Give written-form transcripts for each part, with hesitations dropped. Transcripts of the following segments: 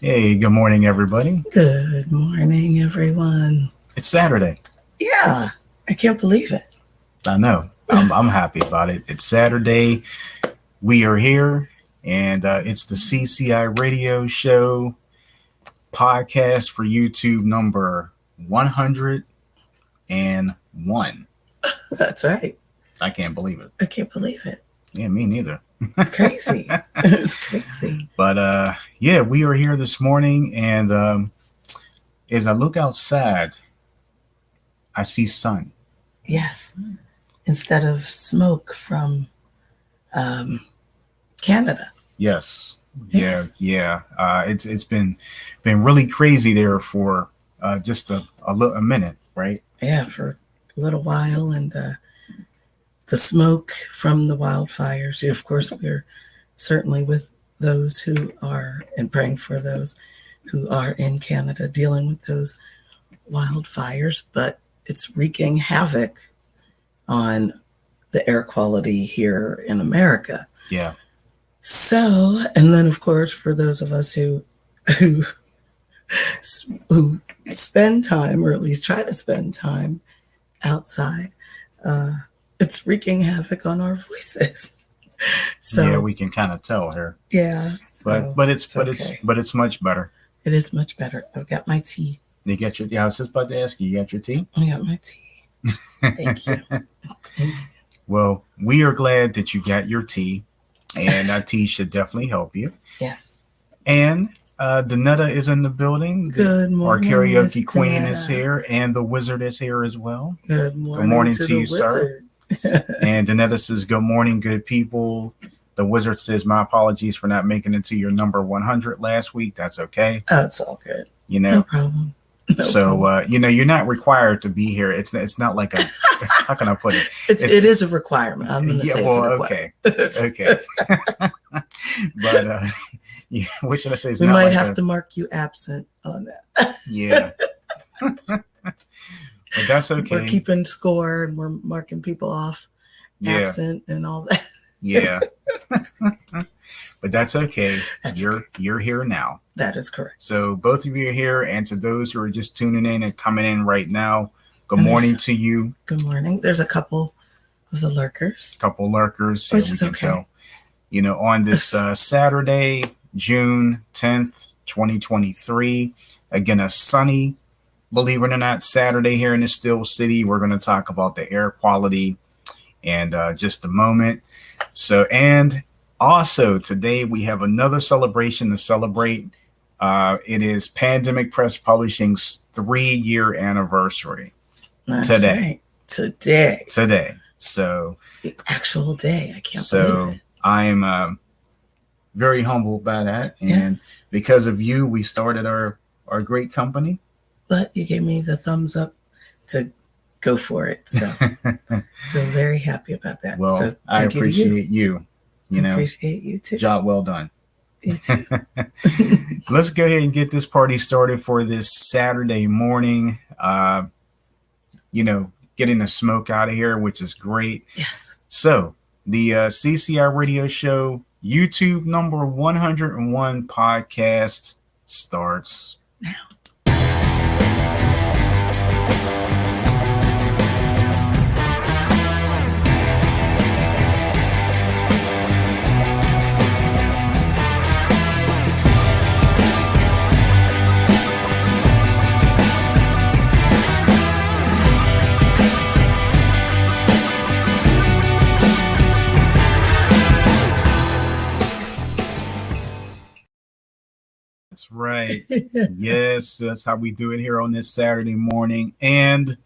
Hey, good morning, everybody. Good morning, everyone. It's Saturday. Yeah, I can't believe it. I know. I'm happy about it. It's Saturday. We are here, and it's the CCI radio show podcast for YouTube number 101. That's right. I can't believe it. I can't believe it. Yeah, me neither. It's crazy. It's crazy. But yeah, we are here this morning, and as I look outside, I see sun. Yes. Instead of smoke from Canada. Yes. Yes. Yeah. It's been really crazy there for just a minute, right? Yeah, for a little while. And the smoke from the wildfires. Of course, we're certainly with those who are and praying for those who are in Canada dealing with those wildfires, but it's wreaking havoc on the air quality here in America. Yeah. So, and then of course, for those of us who spend time, or at least try to spend time outside, it's wreaking havoc on our voices. So yeah, we can kind of tell here. Yeah, but it's much better. It is much better. I've got my tea. You got your? Yeah, I was just about to ask you. You got your tea? I got my tea. Thank you. Well, we are glad that you got your tea, and that tea should definitely help you. Yes. And Danetta is in the building. Good morning. Our karaoke Ms. queen Danetta is here, and the wizard is here as well. Good morning. Good morning to you, wizard. sir. And Danetta says, "Good morning, good people." The wizard says, "My apologies for not making it to your number 100 last week. That's okay. That's all good. You know, no problem. So you're not required to be here. It's not like a how can I put it? It is a requirement. I'm going to say okay. But yeah, what should I say? We might have to mark you absent on that. Yeah. But that's okay. We're keeping score and we're marking people off absent and all that. Yeah. But that's okay. You're here now. That is correct. So both of you are here, and to those who are just tuning in and coming in right now, good morning to you. Good morning. There's a couple of the lurkers. Which is okay. Tell. On this Saturday, June 10th, 2023, again, a sunny, believe it or not, Saturday here in the Steel City. We're going to talk about the air quality in just a moment. So, and also today we have another celebration to celebrate. It is Pandemic Press Publishing's 3-year anniversary. That's today. Right. Today. So the actual day. I can't believe it. I'm very humbled by that. And because of you, we started our great company. But you gave me the thumbs up to go for it. So very happy about that. Well, so I appreciate you. I appreciate you too. Job well done. You too. Let's go ahead and get this party started for this Saturday morning. Getting the smoke out of here, which is great. Yes. So the CCI radio show YouTube number 101 podcast starts now. That's right. Yes, that's how we do it here on this Saturday morning. And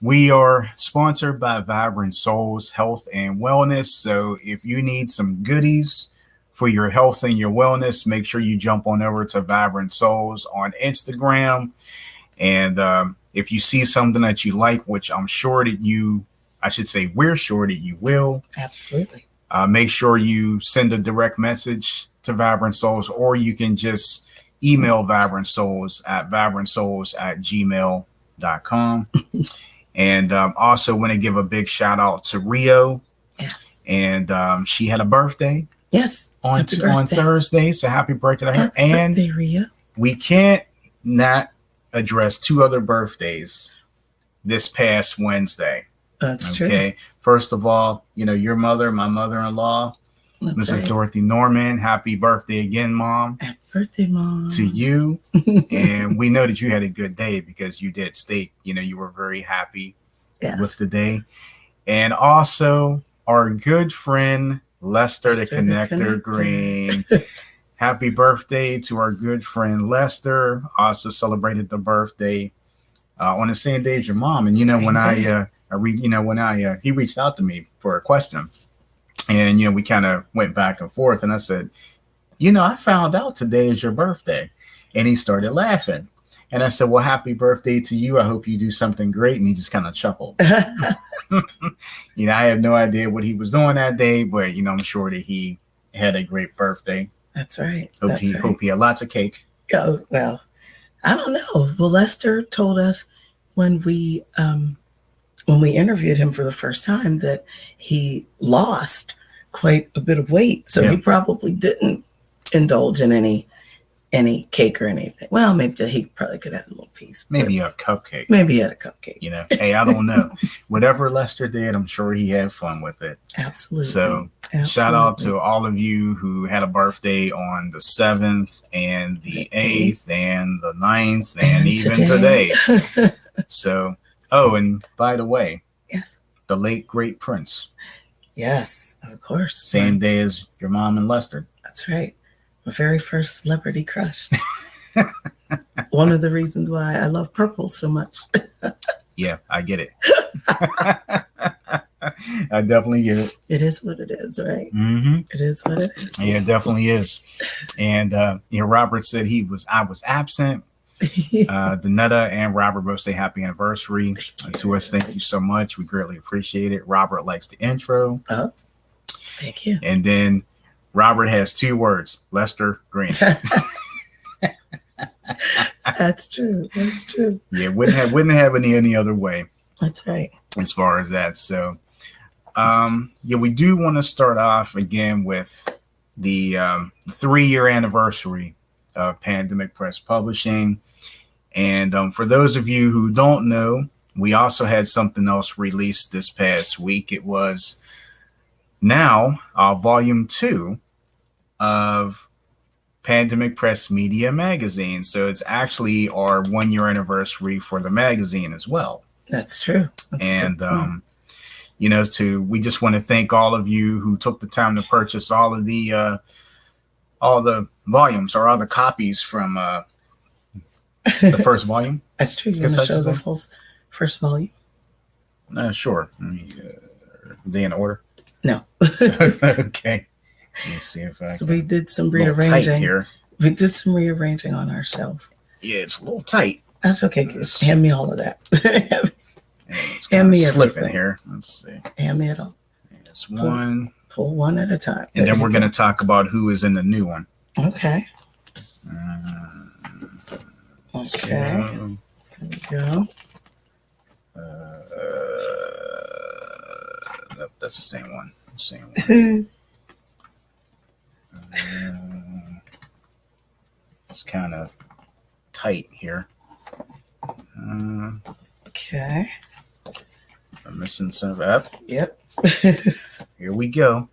we are sponsored by Vibrant Souls Health and Wellness. So if you need some goodies for your health and your wellness, make sure you jump on over to Vibrant Souls on Instagram. And if you see something that you like, which we're sure that you will. Absolutely. Make sure you send a direct message to Vibrant Souls, or you can just email Vibrant Souls at vibrantsouls@gmail.com. And also want to give a big shout out to Rio. Yes. And she had a birthday. Yes. On Thursday. So happy birthday to her. Happy birthday, Rio. we can't not address two other birthdays this past Wednesday. That's okay. true. First of all, your mother, my mother-in-law, That's Mrs. right. Dorothy Norman, happy birthday again, Mom. Happy birthday, Mom. To you. And we know that you had a good day because you did state, you were very happy with the day. And also our good friend, Lester the Connector Green. Happy birthday to our good friend Lester. Also celebrated the birthday on the same day as your mom. And he reached out to me for a question, and we kind of went back and forth. And I said, I found out today is your birthday, and he started laughing. And I said, well, happy birthday to you. I hope you do something great. And he just kind of chuckled. I have no idea what he was doing that day, but I'm sure that he had a great birthday. That's right. Hope he had lots of cake. Oh, well, I don't know. Well, Lester told us when we interviewed him for the first time that he lost quite a bit of weight. So he probably didn't indulge in any cake or anything. Well, maybe he probably could have a little piece. Maybe a cupcake. Maybe he had a cupcake. Hey, I don't know. Whatever Lester did, I'm sure he had fun with it. Absolutely. So shout out to all of you who had a birthday on the 7th and the 8th and the 9th and even today. So, and by the way, yes, the late great Prince. Yes, of course. Same day as your mom and Lester. That's right. My very first celebrity crush. One of the reasons why I love purple so much. Yeah, I get it. I definitely get it. It is what it is, right? Mm-hmm. It is what it is. Yeah, it definitely is. And Robert said I was absent. Danetta and Robert both say happy anniversary to us. Thank you so much. We greatly appreciate it. Robert likes the intro. Oh, thank you. And then Robert has 2 words: Lester Green. That's true. That's true. Yeah, wouldn't have any other way. That's right. As far as that, so we do want to start off again with the 3-year anniversary of Pandemic Press Publishing. And for those of you who don't know, we also had something else released this past week. It was now volume 2 of Pandemic Press Media Magazine. So it's actually our 1-year anniversary for the magazine as well. That's true. And we just want to thank all of you who took the time to purchase all the volumes or all the copies from the first volume. That's true. You want to show the full first volume? Sure. Are they in order? No. Okay. Let me see if I So we did some rearranging here. We did some rearranging on our shelf. Yeah, it's a little tight. That's okay. Hand me all of that. Hand me everything here. Let's see. Hand me it all. It's one. Pull one at a time. And then we're going to talk about who is in the new one. Okay. Okay. There we go. Nope, that's the same one. Same one. It's kind of tight here. Okay. I'm missing some up. Yep. Here we go.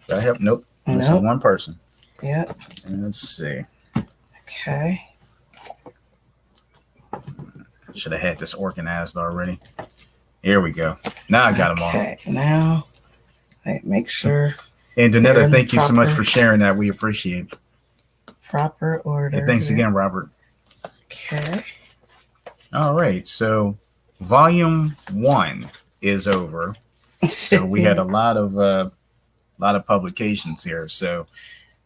Do I have? Nope. Missing one person. Yep. And let's see. Okay. Should have had this organized already. Here we go. Now I got them all. Okay. Now, make sure. And Danetta, thank you so much for sharing that. We appreciate it. Proper order. Hey, thanks again, Robert. Okay. All right. So volume 1 is over. So we had a lot of publications here. So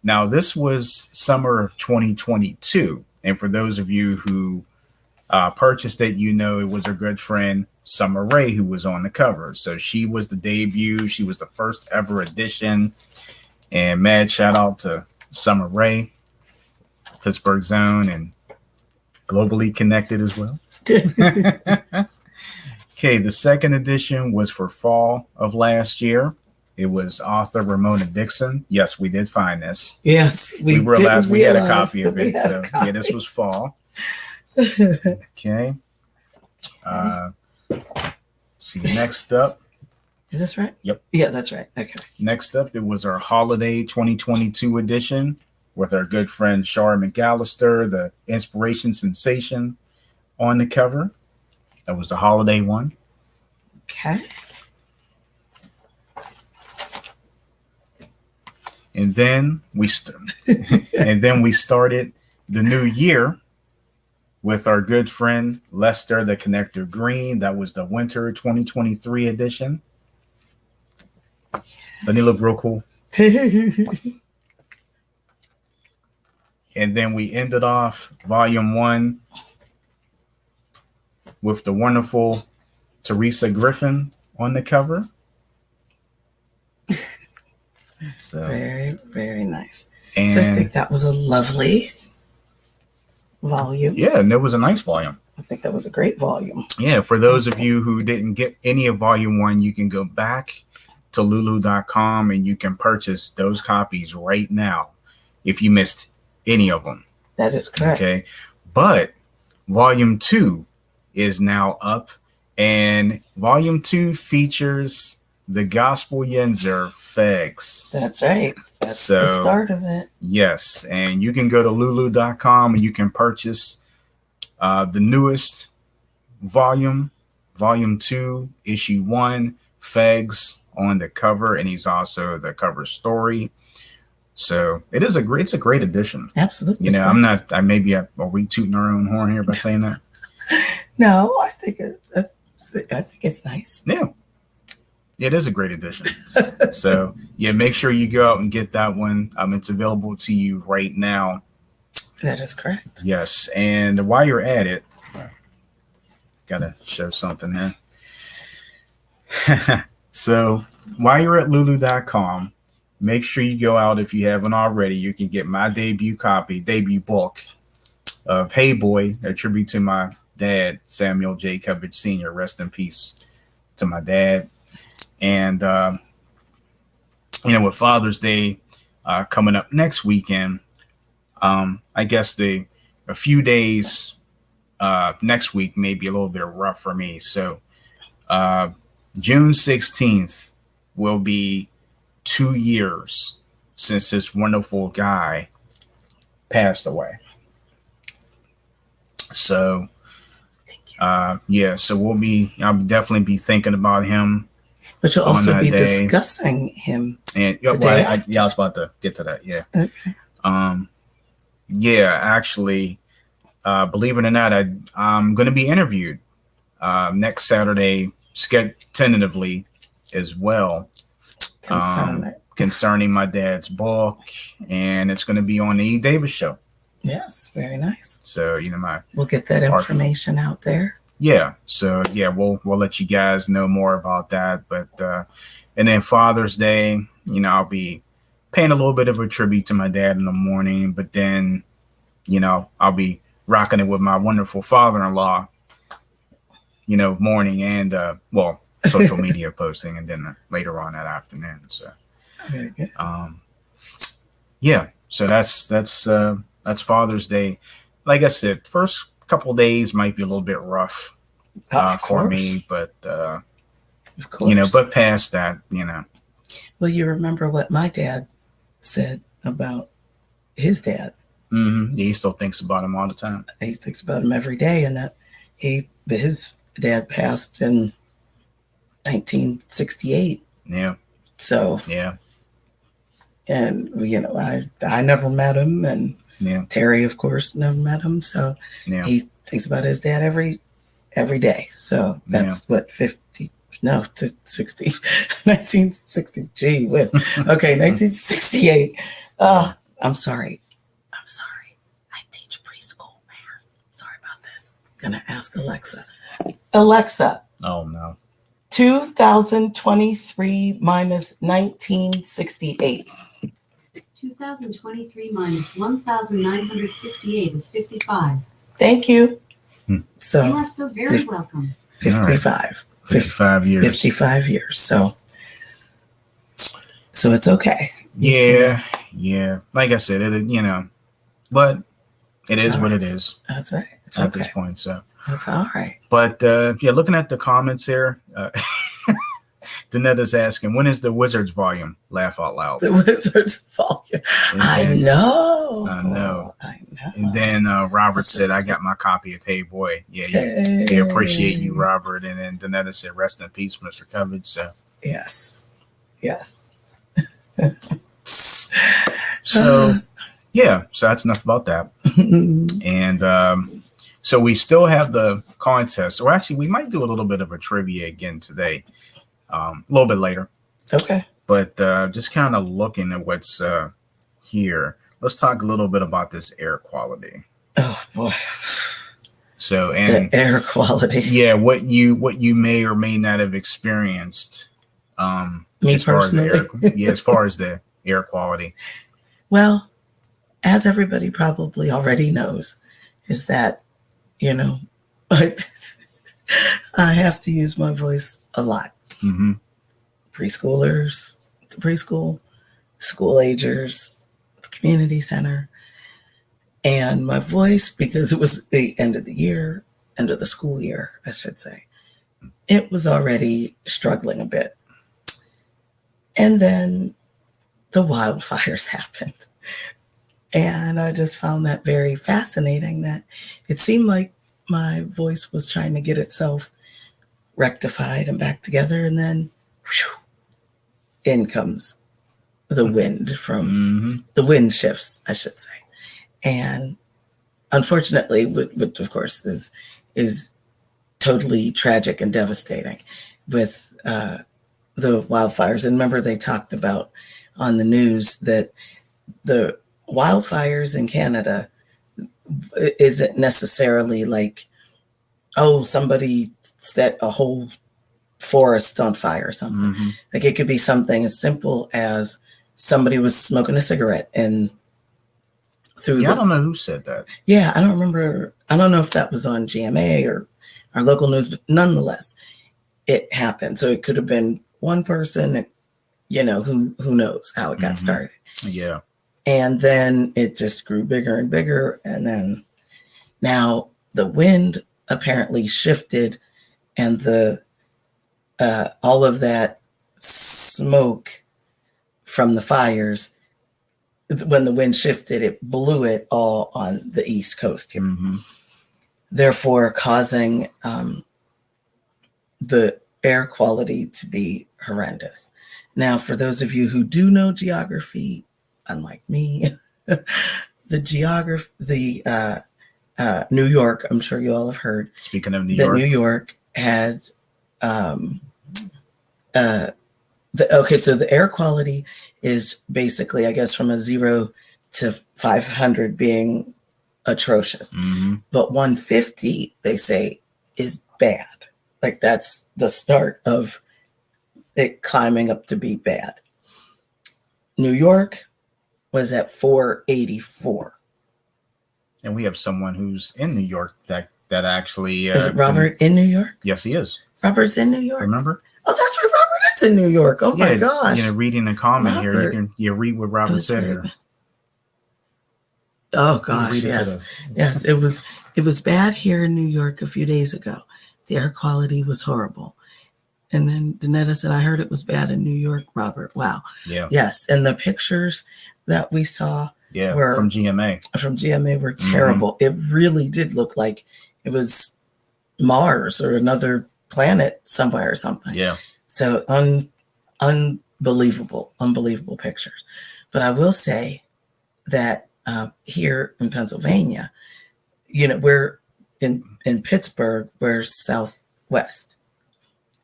now this was summer of 2022. And for those of you who purchased it, it was our good friend Summer Rae who was on the cover. So she was the debut. She was the first ever edition. And mad shout out to Summer Rae, Pittsburgh Zone, and globally connected as well. Okay, the second edition was for fall of last year. It was author Ramona Dixon. Yes, we did find this. Yes, we realized we had a realize copy of that we it. had So a copy. yeah, this was fall. Okay. See, next up. Is this right? Yep. Yeah, that's right. Okay. Next up, it was our holiday 2022 edition with our good friend Shara McAllister, the inspiration sensation, on the cover. That was the holiday one. Okay. And then we started the new year with our good friend Lester the Connector Green. That was the winter 2023 edition. Doesn't he look real cool? And then we ended off volume 1 with the wonderful Teresa Griffin on the cover. So very, very nice. And so I think that was a lovely volume. Yeah, and it was a nice volume. I think that was a great volume. Yeah, for those of you who didn't get any of volume 1, you can go back to lulu.com and you can purchase those copies right now if you missed any of them. That is correct. Okay. But volume 2 is now up, and volume 2 features the Gospel Yenzer Fegs. That's right. That's the start of it. Yes. And you can go to lulu.com and you can purchase the newest volume 2, issue 1, Fegs on the cover, and he's also the cover story. So it's a great edition. Absolutely. You know, are we tooting our own horn here by saying that? No, I think it's nice. Yeah. It is a great edition. So yeah, make sure you go out and get that one. It's available to you right now. That is correct. Yes. And while you're at it, gotta show something here. So while you're at lulu.com, make sure you go out, if you haven't already, you can get my debut book of Hey Boy, a tribute to my dad, Samuel J. Cubbage Sr. Rest in peace to my dad. And, with Father's Day coming up next weekend, I guess a few days next week may be a little bit rough for me. So June 16th will be 2 years since this wonderful guy passed away. So, so I'll definitely be thinking about him. But you'll also be discussing him. And I was about to get to that. Yeah. Okay. Actually, believe it or not, I'm going to be interviewed next Saturday, tentatively as well. Concerning my dad's book, and it's going to be on the E. Davis Show. Yes, very nice. So we'll get that information out there. Yeah. So we'll let you guys know more about that. But and then Father's Day, I'll be paying a little bit of a tribute to my dad in the morning, but then I'll be rocking it with my wonderful father-in-law, morning and social media posting, and then later on that afternoon. So very good. So that's Father's Day. Like I said, first couple days might be a little bit rough for me, but of course, but past that, Well, you remember what my dad said about his dad? Mm-hmm. He still thinks about him all the time. He thinks about him every day, and that his dad passed in 1968. Yeah. So yeah. And I never met him, and Terry, of course, never met him. So he thinks about his dad every day. So that's what 60, 1960. Gee whiz. Okay, 1968. I'm sorry. I teach preschool math. Sorry about this. I'm gonna ask Alexa. Alexa. Oh no. 2023 minus 1968. 2023 minus 1,968 is 55. Thank you. So you are so very welcome. 55. 55 years. 55 years. So So it's okay. Yeah. Like I said, but it is what it is. That's right. It's at okay. this point. So that's all right. But looking at the comments here, Danetta's asking, when is the Wizards volume? Laugh out loud. The Wizards volume. I know. And then Robert said, I got my copy of Hey Boy. Yeah, we appreciate you, Robert. And then Danetta said, rest in peace, Mr. Covage. So yes. So that's enough about that. And so we still have the contest, or actually we might do a little bit of a trivia again today, a little bit later. Okay. But just kind of looking at what's here, let's talk a little bit about this air quality. Oh boy. So, and the air quality. Yeah, what you may or may not have experienced. Me as personally. As far as the air quality. Well, as everybody probably already knows, is that, I have to use my voice a lot. Mm-hmm. Preschoolers, the preschool, school agers, the community center. And my voice, because it was the end of the year, end of the school year, I should say, it was already struggling a bit. And then the wildfires happened. And I just found that very fascinating, that it seemed like my voice was trying to get itself rectified and back together. And then in comes the wind from the wind shifts, I should say. And unfortunately, which of course is totally tragic and devastating with the wildfires. And remember, they talked about on the news that the wildfires in Canada isn't necessarily like, oh, somebody set a whole forest on fire or something. Mm-hmm. Like it could be something as simple as somebody was smoking a cigarette and through. I don't know who said that. Yeah, I don't remember. I don't know if that was on GMA or our local news, but nonetheless, it happened. So it could have been one person, who knows how it got started. Yeah. And then it just grew bigger and bigger. And then now the wind apparently shifted, and the all of that smoke from the fires, when the wind shifted, it blew it all on the East Coast here. Mm-hmm. Therefore causing the air quality to be horrendous. Now, for those of you who do know geography, unlike me, New York, I'm sure you all have heard. Speaking of New York. New York has, so the air quality is basically, I guess, from a 0 to 500 being atrocious. Mm-hmm. But 150, they say, is bad. Like that's the start of it climbing up to be bad. New York was at 484. And we have someone who's in New York that actually... is it Robert in New York? Yes, he is. Robert's in New York? Remember? Oh, that's right. Robert is in New York. Oh, my gosh. Reading a comment here, you read what Robert said here. Oh, gosh, yes. Yes, it was bad here in New York a few days ago. The air quality was horrible. And then Danetta said, I heard it was bad in New York, Robert. Wow. Yeah. Yes. And the pictures that we saw were from GMA. From GMA were terrible. Mm-hmm. It really did look like it was Mars or another planet somewhere or something. Yeah. So unbelievable pictures. But I will say that here in Pennsylvania, we're in Pittsburgh, we're southwest.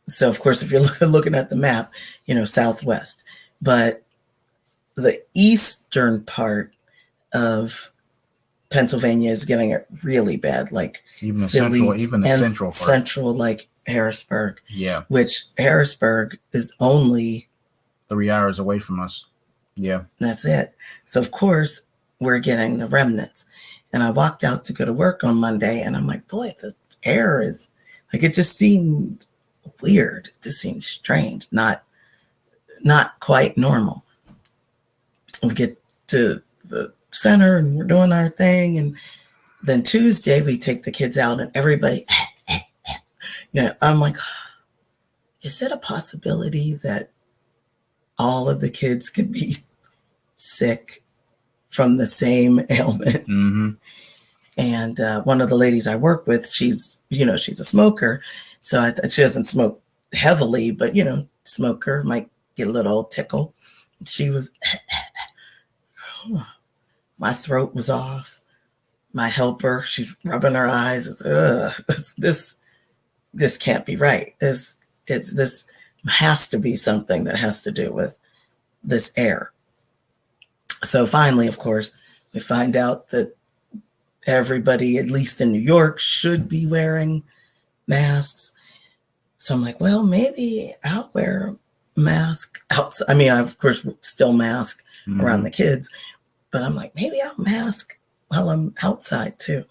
So, of course, if you're looking at the map, southwest. But the eastern part of Pennsylvania is getting it really bad, like even the central part. Central, like Harrisburg. Yeah. Which Harrisburg is only 3 hours away from us. Yeah. That's it. So, of course, we're getting the remnants. And I walked out to go to work on Monday, and I'm like, boy, the air is like, it just seemed weird. It just seemed strange, not not quite normal. We get to the center and we're doing our thing. And then Tuesday, we take the kids out and everybody, I'm like, is it a possibility that all of the kids could be sick from the same ailment? Mm-hmm. And one of the ladies I work with, she's a smoker. So she doesn't smoke heavily, but, smoker might get a little tickle. She was, my throat was off. My helper, she's rubbing her eyes. This can't be right. This has to be something that has to do with this air. So finally, of course, we find out that everybody, at least in New York, should be wearing masks. So I'm like, well, maybe I'll wear a mask outside. I mean, I, of course, still mask around the kids, but I'm like, maybe I'll mask while I'm outside too.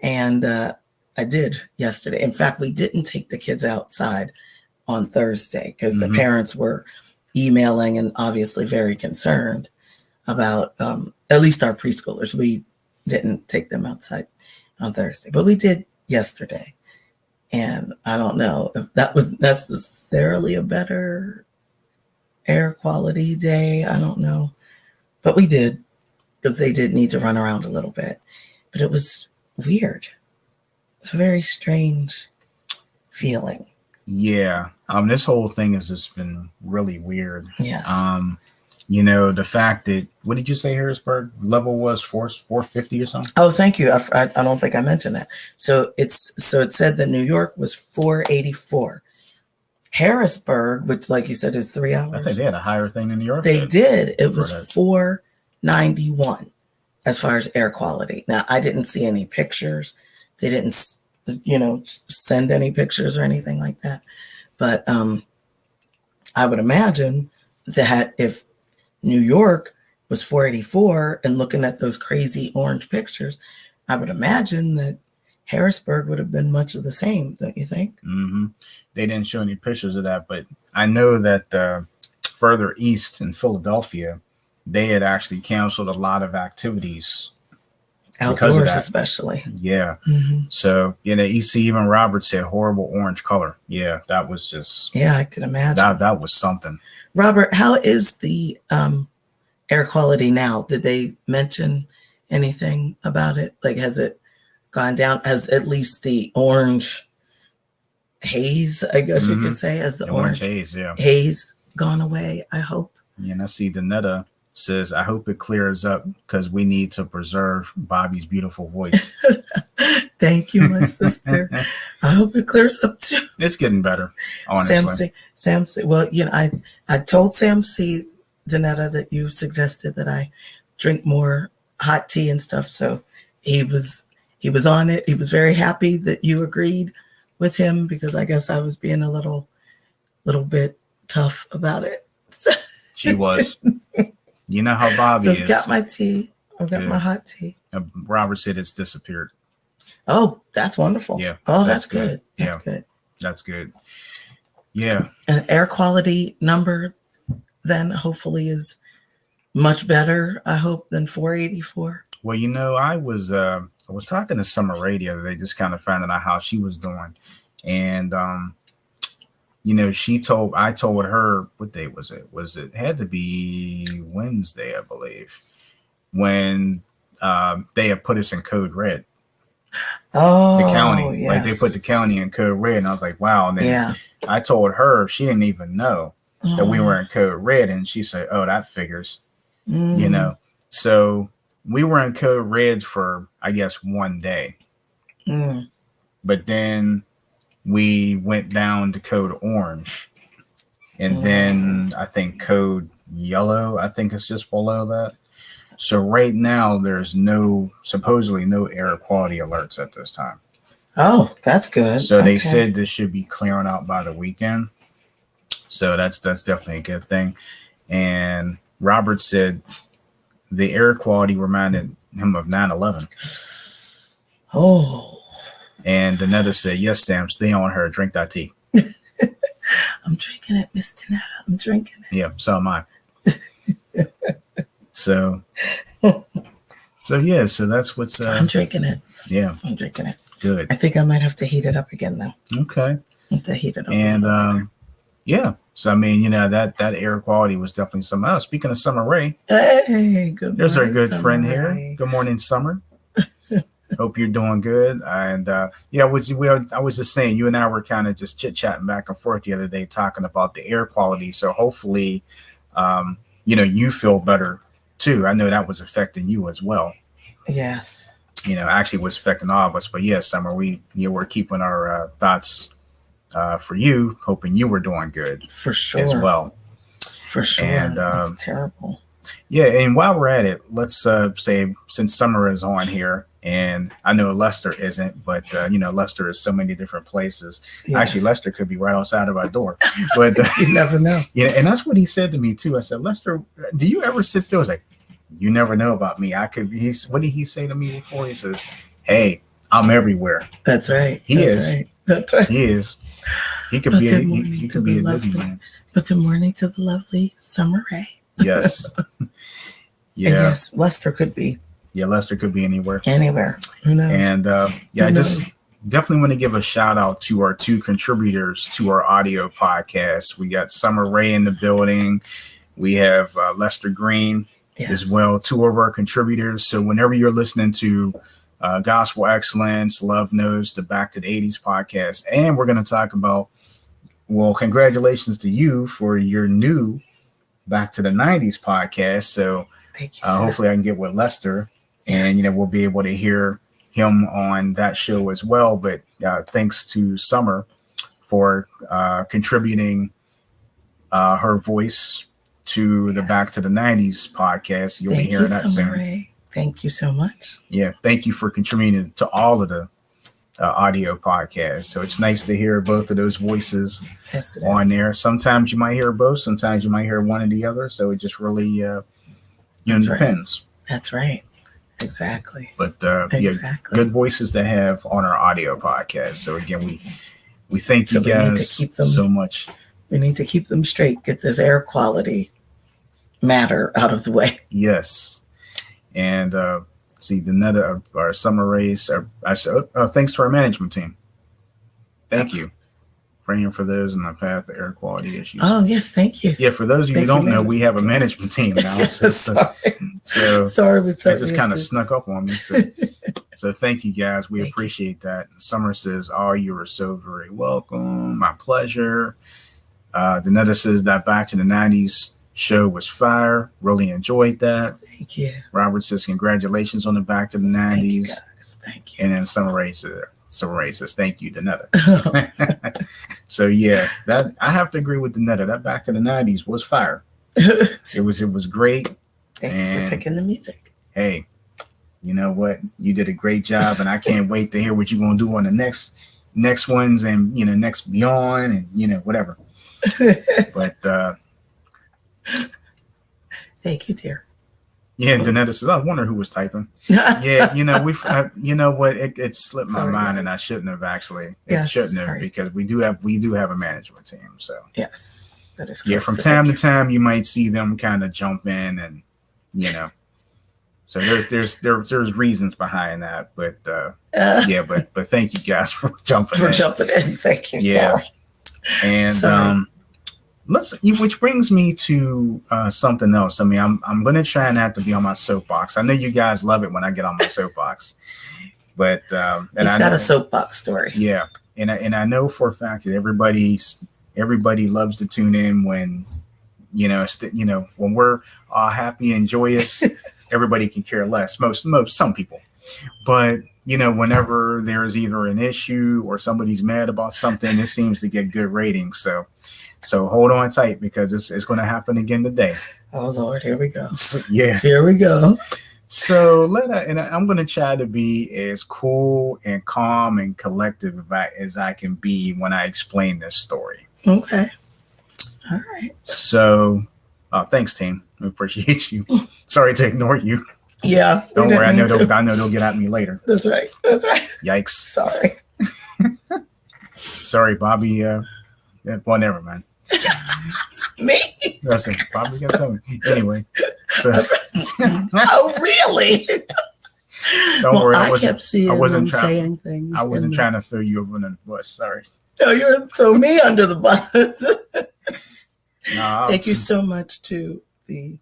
And I did yesterday. In fact, we didn't take the kids outside on Thursday because the parents were emailing and obviously very concerned about at least our preschoolers. We didn't take them outside on Thursday, but we did yesterday. And I don't know if that was necessarily a better air quality day. I don't know. But we did, because they did need to run around a little bit. But it was weird. It's a very strange feeling. Yeah. This whole thing has just been really weird. Yes. The fact that, what did you say Harrisburg level was 450 or something? Oh, thank you. I don't think I mentioned that. So it said that New York was 484. Harrisburg, which, like you said, is 3 hours. I think they had a higher thing than New York. They did. It was 491 as far as air quality. Now, I didn't see any pictures. They didn't, send any pictures or anything like that. But I would imagine that if New York was 484 and looking at those crazy orange pictures, I would imagine that Harrisburg would have been much of the same, don't you think? Mm-hmm. They didn't show any pictures of that, but I know that further east in Philadelphia, they had actually canceled a lot of activities. Outdoors, especially. Yeah. Mm-hmm. So, you see, even Robert said horrible orange color. Yeah, that was just. Yeah, I could imagine. That was something. Robert, how is the air quality now? Did they mention anything about it? Like, has it gone down? Has at least the orange haze, I guess you could say, has the orange haze, haze gone away, I hope? Yeah, and I see Danetta says, I hope it clears up because we need to preserve Bobby's beautiful voice. Thank you, my sister. I hope it clears up too. It's getting better, honestly. Sam C. Well, I told Sam C. Danetta that you suggested that I drink more hot tea and stuff. So he was on it. He was very happy that you agreed with him because I guess I was being a little bit tough about it. She was. You know how Bobby is. So I've got my tea. I've got my hot tea. Robert said it's disappeared. Oh, that's wonderful. Yeah. Oh, that's good. That's good. That's good. Yeah. An air quality number then hopefully is much better, I hope, than 484. Well, I was talking to Summer Radio. They just kind of found out how she was doing. And I told her, what day was it? It had to be Wednesday, I believe, when they had put us in code red. Oh, the county. Yes. Like they put the county in code red. And I was like, wow. And then I told her, she didn't even know that we were in code red. And she said, oh, that figures, So we were in code red for, I guess, one day. But then we went down to code orange, and then I think code yellow, I think it's just below that. So right now there's supposedly no air quality alerts at this time. Oh, that's good. So they said this should be clearing out by the weekend. So that's definitely a good thing. And Robert said the air quality reminded him of 9/11. Oh. And Danetta said, yes, Sam, stay on her, drink that tea. I'm drinking it, Miss Danetta. I'm drinking it. Yeah, so am I. So yeah, so that's what's I'm drinking it. yeah, I'm drinking it. good. I think I might have to heat it up again though. Okay. I have to heat it up. And yeah, so I mean, you know, that air quality was definitely something else. Speaking of Summer Ray, hey, good there's morning, our good Summer friend Ray. here. Good morning, Summer. Hope you're doing good. And yeah, I was just saying, you and I were kind of just chit chatting back and forth the other day, talking about the air quality. So hopefully, you know, you feel better too. I know that was affecting you as well. Yes. You know, actually was affecting all of us. But yes, Summer, we're keeping our thoughts for you, hoping you were doing good For sure. as well. For sure. And it's terrible. yeah, and while we're at it, let's say, since Summer is on here, and I know Lester isn't, but you know, Lester is so many different places. Yes. Actually, Lester could be right outside of our door, but You never know. yeah, and that's what he said to me too. I said, Lester, do you ever sit still? I was like, you never know about me. I could. What did he say to me before? He says, "Hey, I'm everywhere." That's right. He That's is. Right. That's right. He is. He could But be. good He morning could to be the a lovely- busy man. But good morning to the lovely Summer Ray. Yes. Yeah. And yes, Lester could be Yeah. Lester could be anywhere. anywhere. Who knows? And yeah, I just definitely want to give a shout out to our two contributors to our audio podcast. We got Summer Ray in the building. We have Lester Green as well, two of our contributors. So whenever you're listening to Gospel Excellence, Love Knows, the Back to the 80s podcast, and we're going to talk about, well, congratulations to you for your new Back to the 90s podcast. So thank you. Hopefully I can get with Lester and, you know, we'll be able to hear him on that show as well. But thanks to Summer for contributing her voice to the Back to the 90s podcast. You'll be hearing that soon. Ray. Thank you so much. Yeah. Thank you for contributing to all of the audio podcasts. So it's nice to hear both of those voices on there. Sometimes you might hear both. Sometimes you might hear one or the other. So it just really, you know, depends. That's right. Exactly. But yeah, good voices to have on our audio podcast. So again, we thank you guys so much. We need to keep them straight. Get this air quality matter out of the way. Yes. And see, the our Summer Race, thanks to our management team. Thank you. Praying for those in the path of air quality issues. Oh, yes. Thank you. Yeah. For those of you who don't know, we have a management team now. Sorry. That just kind of snuck up on me. So thank you guys. We appreciate that. And Summer says, oh, you are so very welcome. My pleasure. Danetta says that Back to the 90s show was fire. Really enjoyed that. Thank you. Robert says, congratulations on the Back to the 90s. Thank you, guys. Thank you. And then Summer Ray says, thank you, Danetta. So yeah, that I have to agree with Danetta. That Back to the 90s was fire. It was great. Thank you for picking the music. Hey, you know what? You did a great job, and I can't wait to hear what you're gonna do on the next ones, and you know, next beyond, and you know, whatever. But thank you, dear. Yeah, and Danetta says, I wonder who was typing. Yeah, you know, you know what? It slipped my mind, and I shouldn't have actually. It shouldn't have, because we do have a management team. So yes, that is correct. Yeah, from time to time, you might see them kind of jump in, and you know, so there's reasons behind that, but yeah, but thank you guys for jumping in. Thank you. Yeah, sorry. And sorry. Which brings me to something else. I mean, I'm going to try not to be on my soapbox. I know you guys love it when I get on my soapbox, but and he's got a soapbox story. Yeah, and I know for a fact that everybody loves to tune in when when we're all happy and joyous. Everybody can care less. Some people, but whenever there is either an issue or somebody's mad about something, it seems to get good ratings. So hold on tight, because it's going to happen again today. Oh Lord, here we go. Yeah, here we go. So I'm going to try to be as cool and calm and collective as I can be when I explain this story. Okay. All right. So, thanks, team. I appreciate you. Sorry to ignore you. Yeah. Don't worry. I know they'll get at me later. That's right. Yikes. Sorry. Sorry, Bobby. Well, never mind. Me? Listen, probably got to tell me. Anyway, so Oh, really? don't Well, worry. I kept seeing them trying. saying things. I wasn't trying to throw you over the bus. Sorry. Oh, you're going to throw me under the bus. No, Thank you so much to the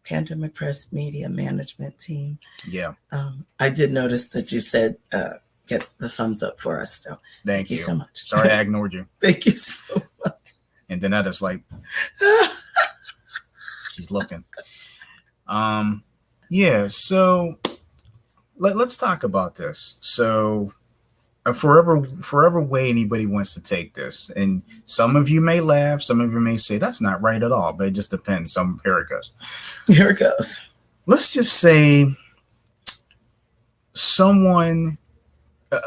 Pandemic Press Media Management team. Yeah. I did notice that you said get the thumbs up for us. So Thank you so much. Sorry, I ignored you. Thank you so much. And then that is like, she's looking. Yeah. So let's talk about this. So forever way anybody wants to take this, and some of you may laugh, some of you may say that's not right at all, but it just depends. Here it goes. Here it goes. Let's just say someone,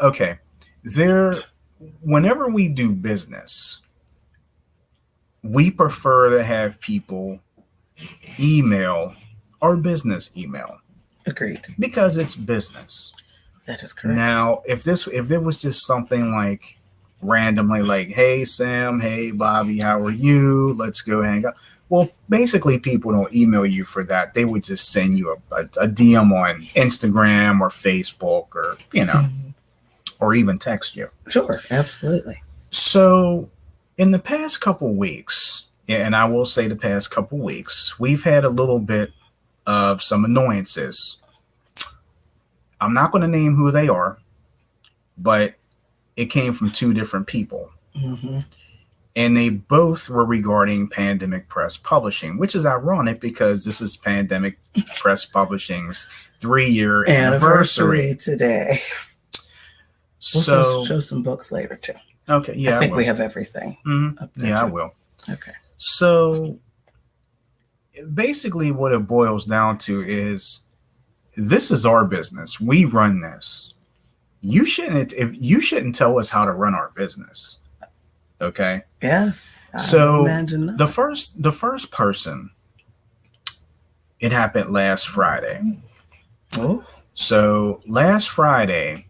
okay, whenever we do business, we prefer to have people email our business email. Agreed. Because it's business. That is correct. Now, if it was just something like randomly, like, hey, Sam, hey, Bobby, how are you? Let's go hang out. Well, basically, people don't email you for that. They would just send you a DM on Instagram or Facebook or, or even text you. Sure, absolutely. So in the past couple weeks, and I will say the past couple weeks, we've had a little bit of some annoyances. I'm not going to name who they are, but it came from two different people. Mm-hmm. And they both were regarding Pandemic Press Publishing, which is ironic because this is Pandemic Press Publishing's 3-year anniversary today. We'll show some books later too. Okay, yeah. I think we have everything. Mm-hmm. Up there yeah, too. I will. Okay. So basically what it boils down to is this is our business. We run this. You shouldn't tell us how to run our business. Okay. Yes. So imagine that. the first person, it happened last Friday. Oh. So last Friday,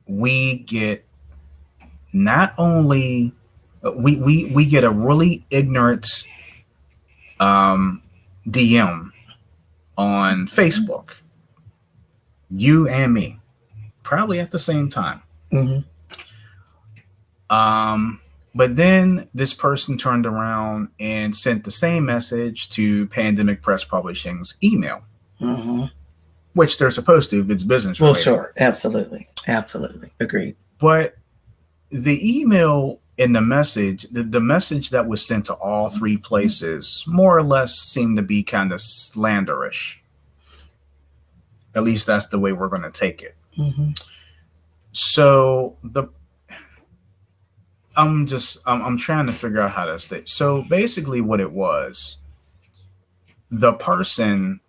we get not only we get a really ignorant DM on Facebook, you and me, probably at the same time. Mm-hmm. But then this person turned around and sent the same message to Pandemic Press Publishing's email, Mm-hmm. which they're supposed to if it's business related. Well, sure, absolutely, agreed. But the email and the message, the message that was sent to all three places, more or less seemed to be kind of slanderish. At least that's the way we're going to take it. Mm-hmm. So I'm trying to figure out how to say. So basically, what it was, the person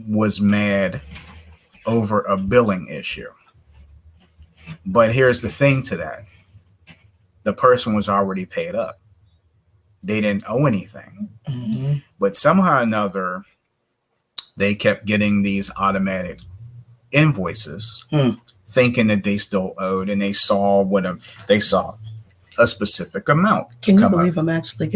was mad over a billing issue. But here's the thing to that. The person was already paid up. They didn't owe anything. Mm-hmm. But somehow or another, they kept getting these automatic invoices, thinking that they still owed, and they saw a specific amount. Can you believe I'm actually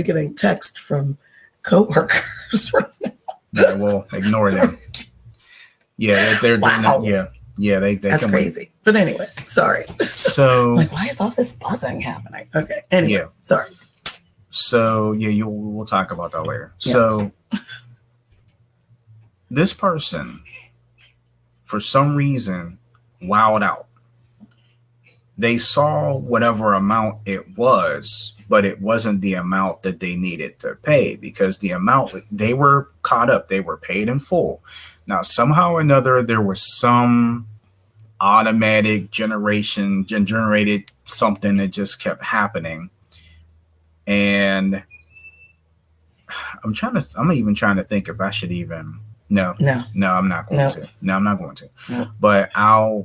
getting text from coworkers right now? Yeah, well, ignore them. Yeah, they're doing that. Yeah, they That's crazy. But anyway, sorry. So like, why is all this buzzing happening? Okay. Anyway, sorry. So we'll talk about that later. Yes. So this person, for some reason, wowed out. They saw whatever amount it was, but it wasn't the amount that they needed to pay, because the amount, they were caught up, they were paid in full. Now, somehow or another, there was some automatic generated something that just kept happening. And I'm even trying to think if I should even, no, I'm not going to. No, I'm not going to. No. But I'm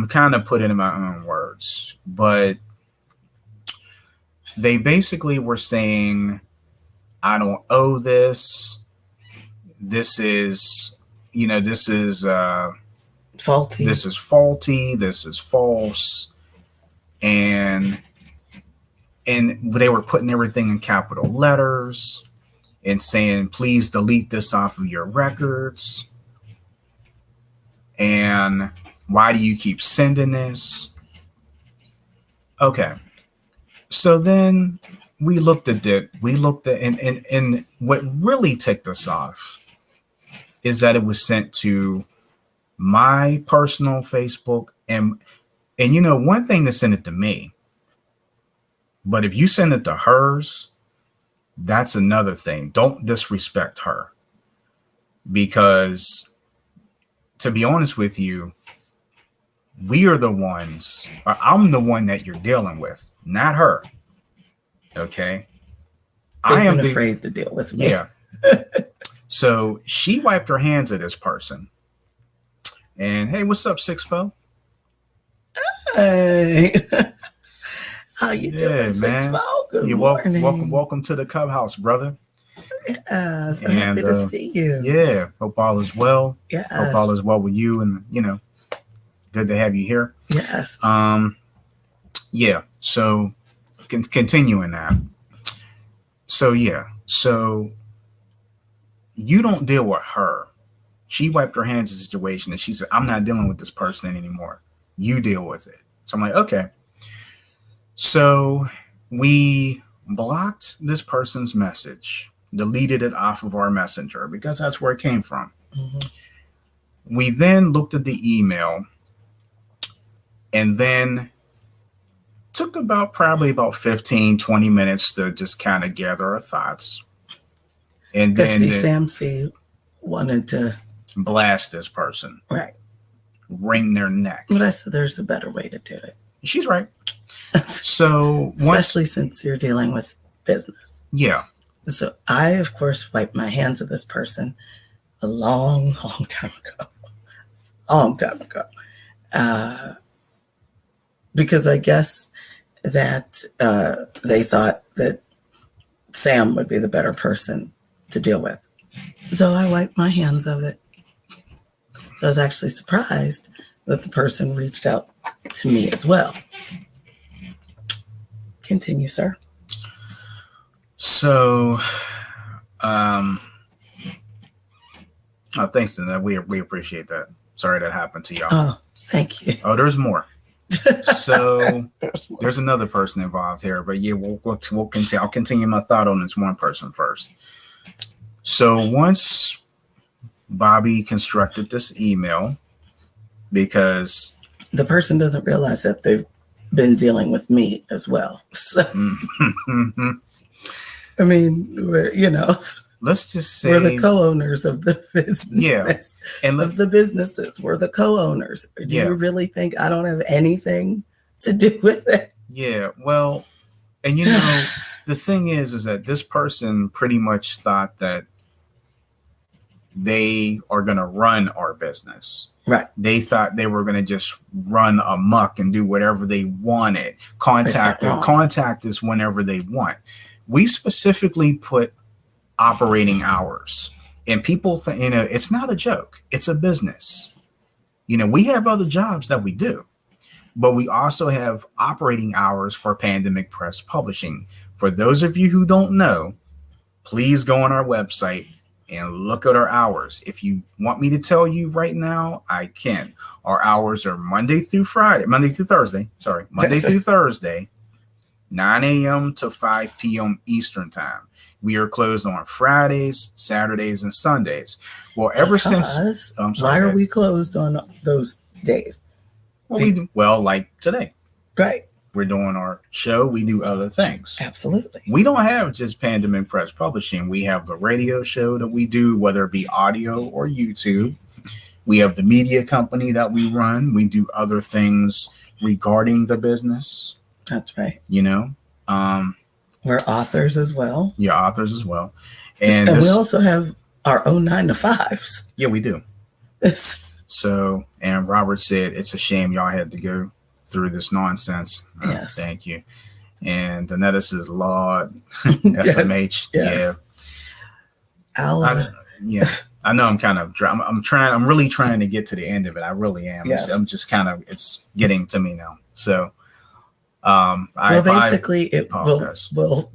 kind of putting it in my own words. But they basically were saying, I don't owe this. This is faulty. This is faulty. This is false. And and they were putting everything in capital letters and saying, please delete this off of your records. And why do you keep sending this? Okay. So then we looked at it. And what really ticked us off is that it was sent to my personal Facebook. And one thing to send it to me, but if you send it to hers, that's another thing. Don't disrespect her, because to be honest with you, we are the ones, or I'm the one that you're dealing with, not her. Okay. I am afraid to deal with me. Yeah. So she wiped her hands at this person. And hey, what's up, 6'4"? Hey. How you doing, 6'4"? Good morning. Welcome to the clubhouse, brother. Yes, I'm happy to see you. Yeah, hope all is well. Yes. Hope all is well with you, and good to have you here. Yes. Yeah. So continuing that. So you don't deal with her. She wiped her hands of the situation and she said, I'm not dealing with this person anymore. You deal with it. So I'm like, okay. So we blocked this person's message, deleted it off of our messenger because that's where it came from. Mm-hmm. We then looked at the email and then took probably about 15, 20 minutes to just kind of gather our thoughts. And then Sam C wanted to blast this person. Right. Wring their neck. But I said there's a better way to do it. She's right. So especially since you're dealing with business. Yeah. So I, of course, wiped my hands of this person a long time ago. Because I guess that they thought that Sam would be the better person to deal with. So I wiped my hands of it. So I was actually surprised that the person reached out to me as well. Continue, sir. So, thanks, and we appreciate that. Sorry that happened to y'all. Oh, thank you. Oh, there's more. So there's another person involved here, but yeah, we'll continue. I'll continue my thought on this one person first. So once Bobby constructed this email, because the person doesn't realize that they've been dealing with me as well. So, I mean, let's just say we're the co-owners of the business. Yeah, and of the businesses, we're the co-owners. Do you really think I don't have anything to do with it? Yeah, well, and the thing is that this person pretty much thought that they are going to run our business. Right. They thought they were going to just run amok and do whatever they wanted. Contact us whenever they want. We specifically put operating hours, and people think, it's not a joke. It's a business. We have other jobs that we do, but we also have operating hours for Pandemic Press Publishing. For those of you who don't know, please go on our website and look at our hours. If you want me to tell you right now, I can. Our hours are Monday through Thursday, 9 a.m. to 5 p.m. Eastern time. We are closed on Fridays, Saturdays, and Sundays. Well, why are we closed on those days? Well, like today. Right. We're doing our show. We do other things. Absolutely. We don't have just Pandemic Press Publishing. We have the radio show that we do, whether it be audio or YouTube. We have the media company that we run. We do other things regarding the business. That's right. We're authors as well. Yeah, authors as well. And we also have our own 9-to-5s. Yeah, we do. So, and Robert said, it's a shame y'all had to go through this nonsense. Yes. Thank you. And Danetta says, Lord, SMH. Yes. Yeah. I know I'm kind of, I'm really trying to get to the end of it. I really am. Yes. I'm just kind of, it's getting to me now. So, Well, basically, it apologize. will.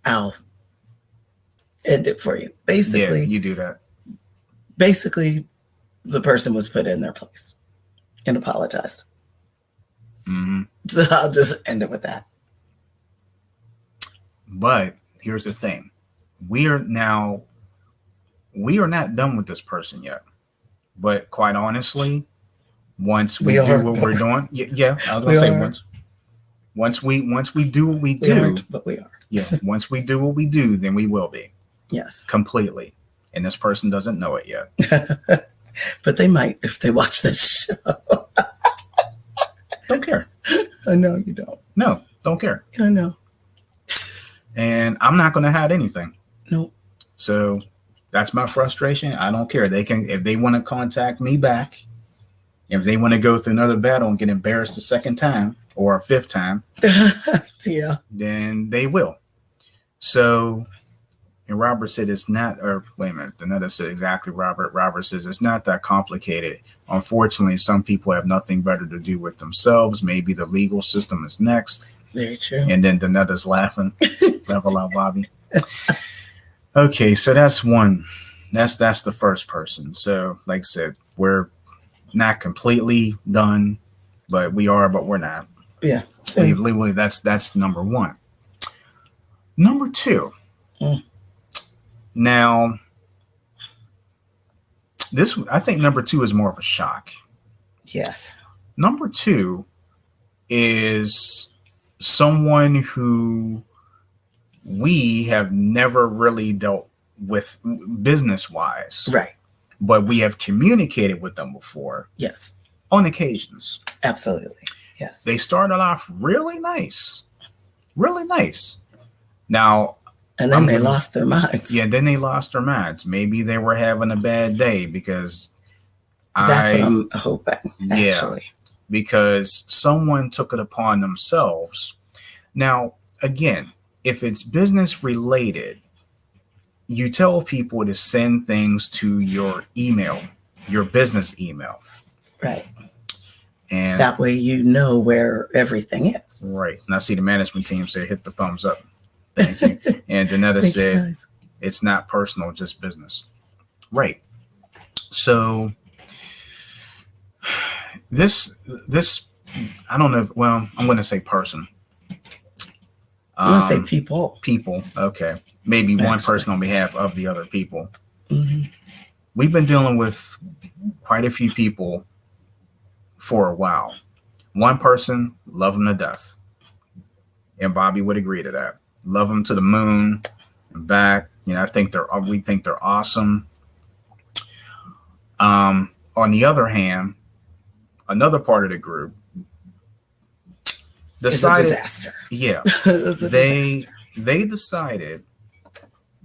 I'll end it for you. Yeah, Basically, you do that. basically, the person was put in their place and apologized. Hmm. So I'll just end it with that. But here's the thing: we are not done with this person yet. But quite honestly, once we do what we're doing, yeah, I was gonna say once we do what we do, but we are. Yeah, once we do what we do, then we will be. Yes, completely. And this person doesn't know it yet. But they might if they watch this show. Don't care. I know you don't. No, don't care. I know. And I'm not going to hide anything. Nope. So that's my frustration. I don't care. They can, if they want to contact me back, if they want to go through another battle and get embarrassed a second time or a fifth time, yeah, then they will. So, and Robert said it's not, or wait a minute, another said exactly Robert. Robert says it's not that complicated. Unfortunately, some people have nothing better to do with themselves. Maybe the legal system is next. Very true. And then Danetta's laughing. Level out, Bobby. Okay, so that's one. That's the first person. So, like I said, we're not completely done, but we are, but we're not. Yeah. Legally, that's number one. Number two. Now, this, I think number two is more of a shock. Yes. Number two is someone who we have never really dealt with business-wise. Right. But we have communicated with them before. Yes. On occasions. Absolutely. Yes. They started off really nice. Really nice. Now, and then they lost their minds. Yeah, then they lost their minds. Maybe they were having a bad day because that's what I'm hoping. Yeah, actually. Because someone took it upon themselves. Now, again, if it's business related, you tell people to send things to your email, your business email. Right. And that way you know where everything is. Right. And I see the management team say hit the thumbs up. Thank you. And Danetta said it's not personal, just business. Right. So this I don't know. Well, I'm going to say person. I'm going to say people. People. Okay. Maybe one person on behalf of the other people. Mm-hmm. We've been dealing with quite a few people for a while. One person, love them to death. And Bobby would agree to that. Love them to the moon and back. You know, we think they're awesome. On the other hand, another part of the group decided, it's a disaster. Yeah, they decided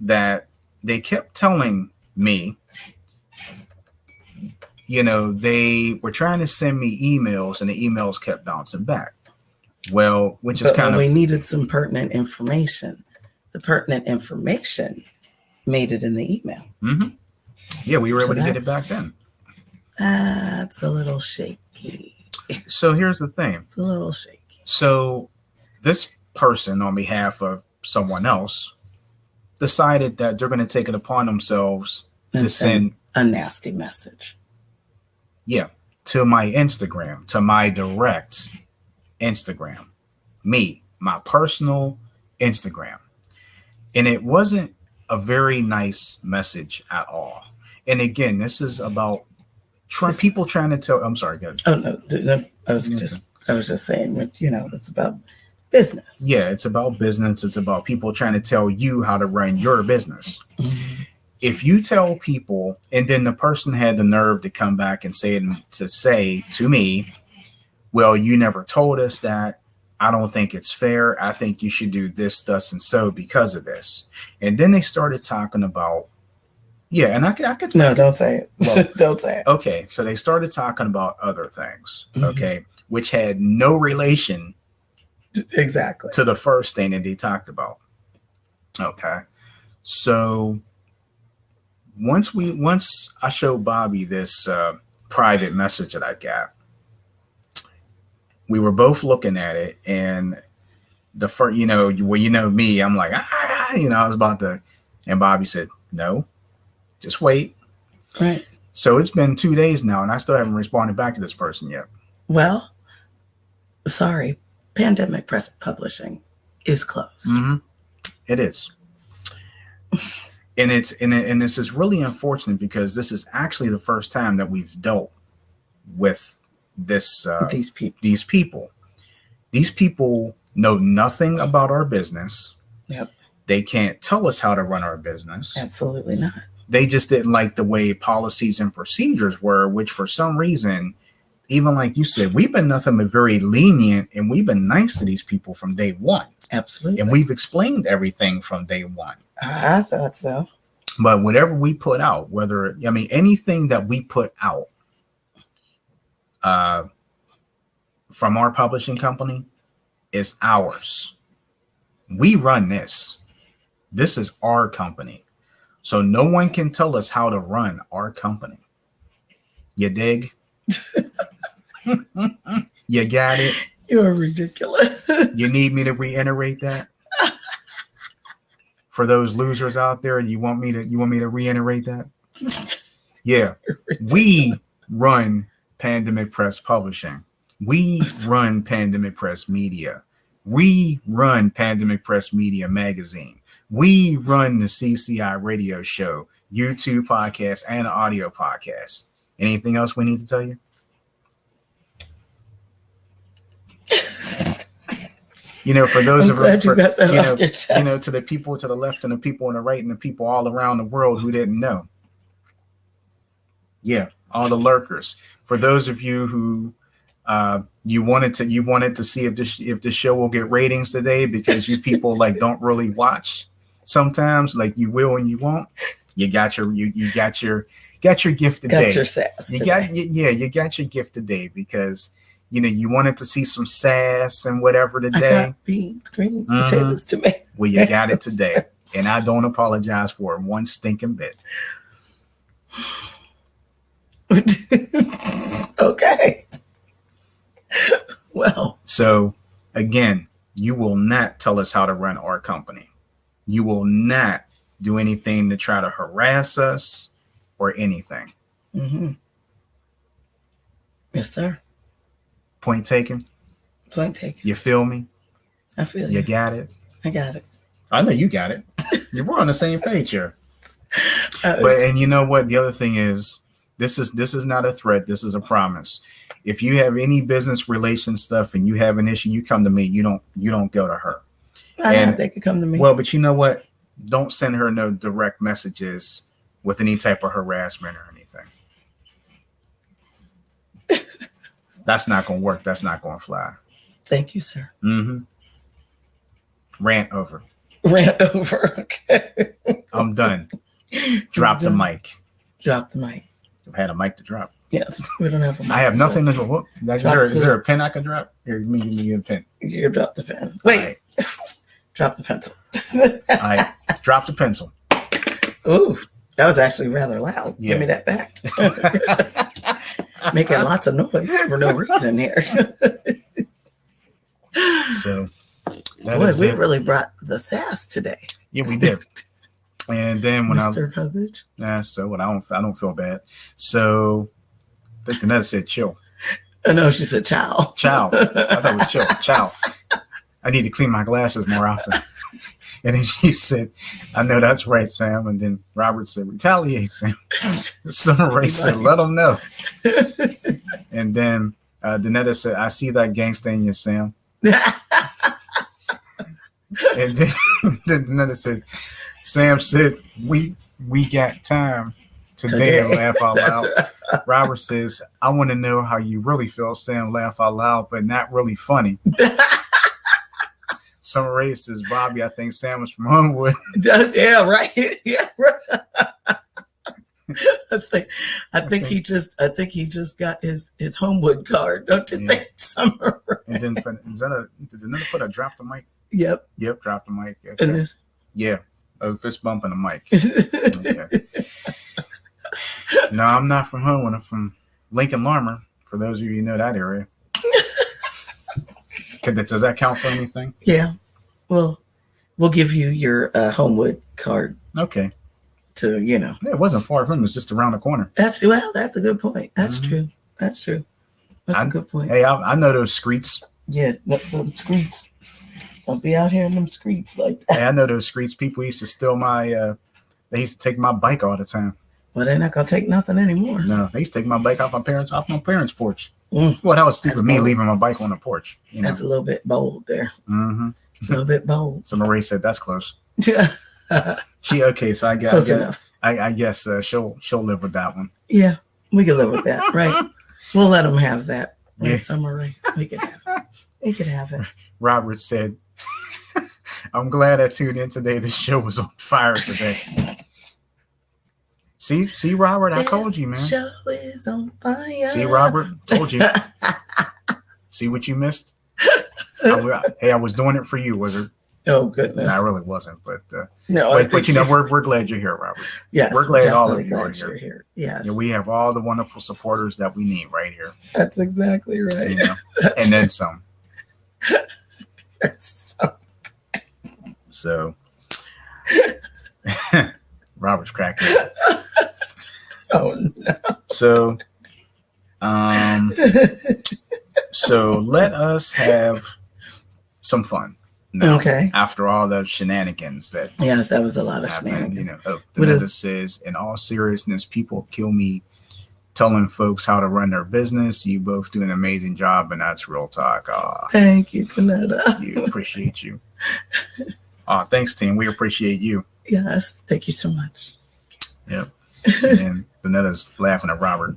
that they kept telling me, you know, they were trying to send me emails and the emails kept bouncing back. Well, which is kind of, we needed some pertinent information. The pertinent information made it in the email. Mm-hmm. Yeah, we were able to get it back then. That's a little shaky. So here's the thing. It's a little shaky. So this person, on behalf of someone else, decided that they're going to take it upon themselves to send a nasty message. Yeah, to my Instagram, to my direct Instagram, my personal Instagram. And it wasn't a very nice message at all. And again, this is about people trying to tell. I'm sorry, go ahead. Oh no, I was just saying, you know, it's about business. Yeah, it's about business. It's about people trying to tell you how to run your business. Mm-hmm. If you tell people, and then the person had the nerve to come back and say to me, well, you never told us that. I don't think it's fair. I think you should do this, thus, and so because of this. And then they started talking about, and I could. No, don't say it. Well, don't say it. Okay, so they started talking about other things, okay, which had no relation exactly to the first thing that they talked about. Okay, so once I showed Bobby this private message that I got, we were both looking at it, and the first, me, I'm like, I was about to, and Bobby said, no, just wait. Right. So it's been 2 days now, and I still haven't responded back to this person yet. Well, sorry, Pandemic Press Publishing is closed. Mm-hmm. It is. And this is really unfortunate because this is actually the first time that we've dealt with this these people. These people know nothing about our business. Yep. They can't tell us how to run our business. Absolutely not. They just didn't like the way policies and procedures were, which for some reason, even like you said, we've been nothing but very lenient, and we've been nice to these people from day one. Absolutely. And we've explained everything from day one. I thought so. But whatever we put out, anything that we put out from our publishing company is ours. We run this. This is our company. So no one can tell us how to run our company. You dig? You got it? You're ridiculous. You need me to reiterate that? For those losers out there, you want me to reiterate that? Yeah. We run Pandemic Press Publishing. We run Pandemic Press Media. We run Pandemic Press Media Magazine. We run the CCI radio show, YouTube podcast, and audio podcast. Anything else we need to tell you? For those I'm glad you got that off your chest. To the people to the left and the people on the right and the people all around the world who didn't know. Yeah, all the lurkers. For those of you who you wanted to see if the show will get ratings today because you people don't really watch. Sometimes you will and you won't. You got your gift today. Got your sass. You got your gift today because you wanted to see some sass and whatever today. I got beans, greens, potatoes, tomatoes. Well, you got it today, and I don't apologize for it one stinking bit. Okay. Well. So again, you will not tell us how to run our company. You will not do anything to try to harass us or anything. Mm-hmm. Yes, sir. Point taken. Point taken. You feel me? I feel you. You got it? I got it. I know you got it. We're on the same page here. And you know what? The other thing is, this is not a threat. This is a promise. If you have any business relation stuff and you have an issue, you come to me. You don't go to her. They could come to me. Well, but you know what? Don't send her no direct messages with any type of harassment or anything. That's not going to work. That's not going to fly. Thank you, sir. Mm-hmm. Rant over. Okay. I'm done. Drop the mic. Drop the mic. I've had a mic to drop. Yes, we don't have a mic. I have nothing to drop. Is there a pen I can drop? Here, give me a pen. You drop the pen. Wait. Right. Drop the pencil. All right. Drop the pencil. Ooh, that was actually rather loud. Yeah. Give me that back. Making lots of noise for no reason here. So, boy, we really brought the sass today. Yeah, we did. And then when Mr. Hubbage. So what? I don't feel bad. So I think the net said chill. Oh no, she said chow. Chow. I thought it was chill. Chow. I need to clean my glasses more often. And then she said, I know that's right, Sam. And then Robert said, retaliate, Sam. Summer Rae said, let them know. And then Danetta said, I see that gangsta in you, Sam. And then Danetta said, Sam said, we got time today to laugh out loud. Right. Robert says, I want to know how you really feel, Sam, laugh out loud, but not really funny. Summer Rae says, Bobby, I think Sam was from Homewood. Yeah, right. Yeah, right. I think he just got his Homewood card. Don't you think, Summer Rae? And then did another put a drop the mic? Yep, drop the mic. Okay. And this? Yeah. Oh, fist bumping the mic. Okay. No, I'm not from Homewood. I'm from Lincoln Larmer. For those of you who know that area. Does that count for anything? Yeah. Well, we'll give you your Homewood card Okay. to, Yeah, it wasn't far from. It was just around the corner. That's a good point. That's true. That's true. That's a good point. Hey, I know those streets. Yeah, them streets. Don't be out here in them streets like that. Hey, I know those streets. People used to steal my. They used to take my bike all the time. Well, they're not gonna take nothing anymore. No, they used to take my bike off my parents' porch. Mm. Well, that was stupid. That's Me bold. leaving my bike on the porch. That's a little bit bold there. Mm-hmm. A little bit bold. So Marie said that's close. Close So I guess enough. I guess she'll live with that one. Yeah, we can live with that, right? We'll let them have that. Right, Yeah. Summer Rae. We can have it. We can have it. Robert said, "I'm glad I tuned in today. The show was on fire today." See, Robert, I told you, man. Show is on fire. See, Robert, told you. See what you missed? I was doing it for you, Wizard. Oh goodness. No, I really wasn't, but No, but you know, we're glad you're here, Robert. yes, we're glad all of definitely you are glad you're here. Yes, Yeah, we have all the wonderful supporters that we need right here. that's exactly right. You know, and then some. So Robert's cracking up. Oh no. So so let us have some fun. Now, Okay. After all the shenanigans that Yes, that was a lot of happened, shenanigans. you know. Oh, What Danetta is- says, in all seriousness, people kill me telling folks how to run their business. You both do an amazing job, and that's real talk. Thank you, Kaneda. You appreciate you. Thanks, team. We appreciate you. Yes, thank you so much. Yep. And Danetta's laughing at Robert.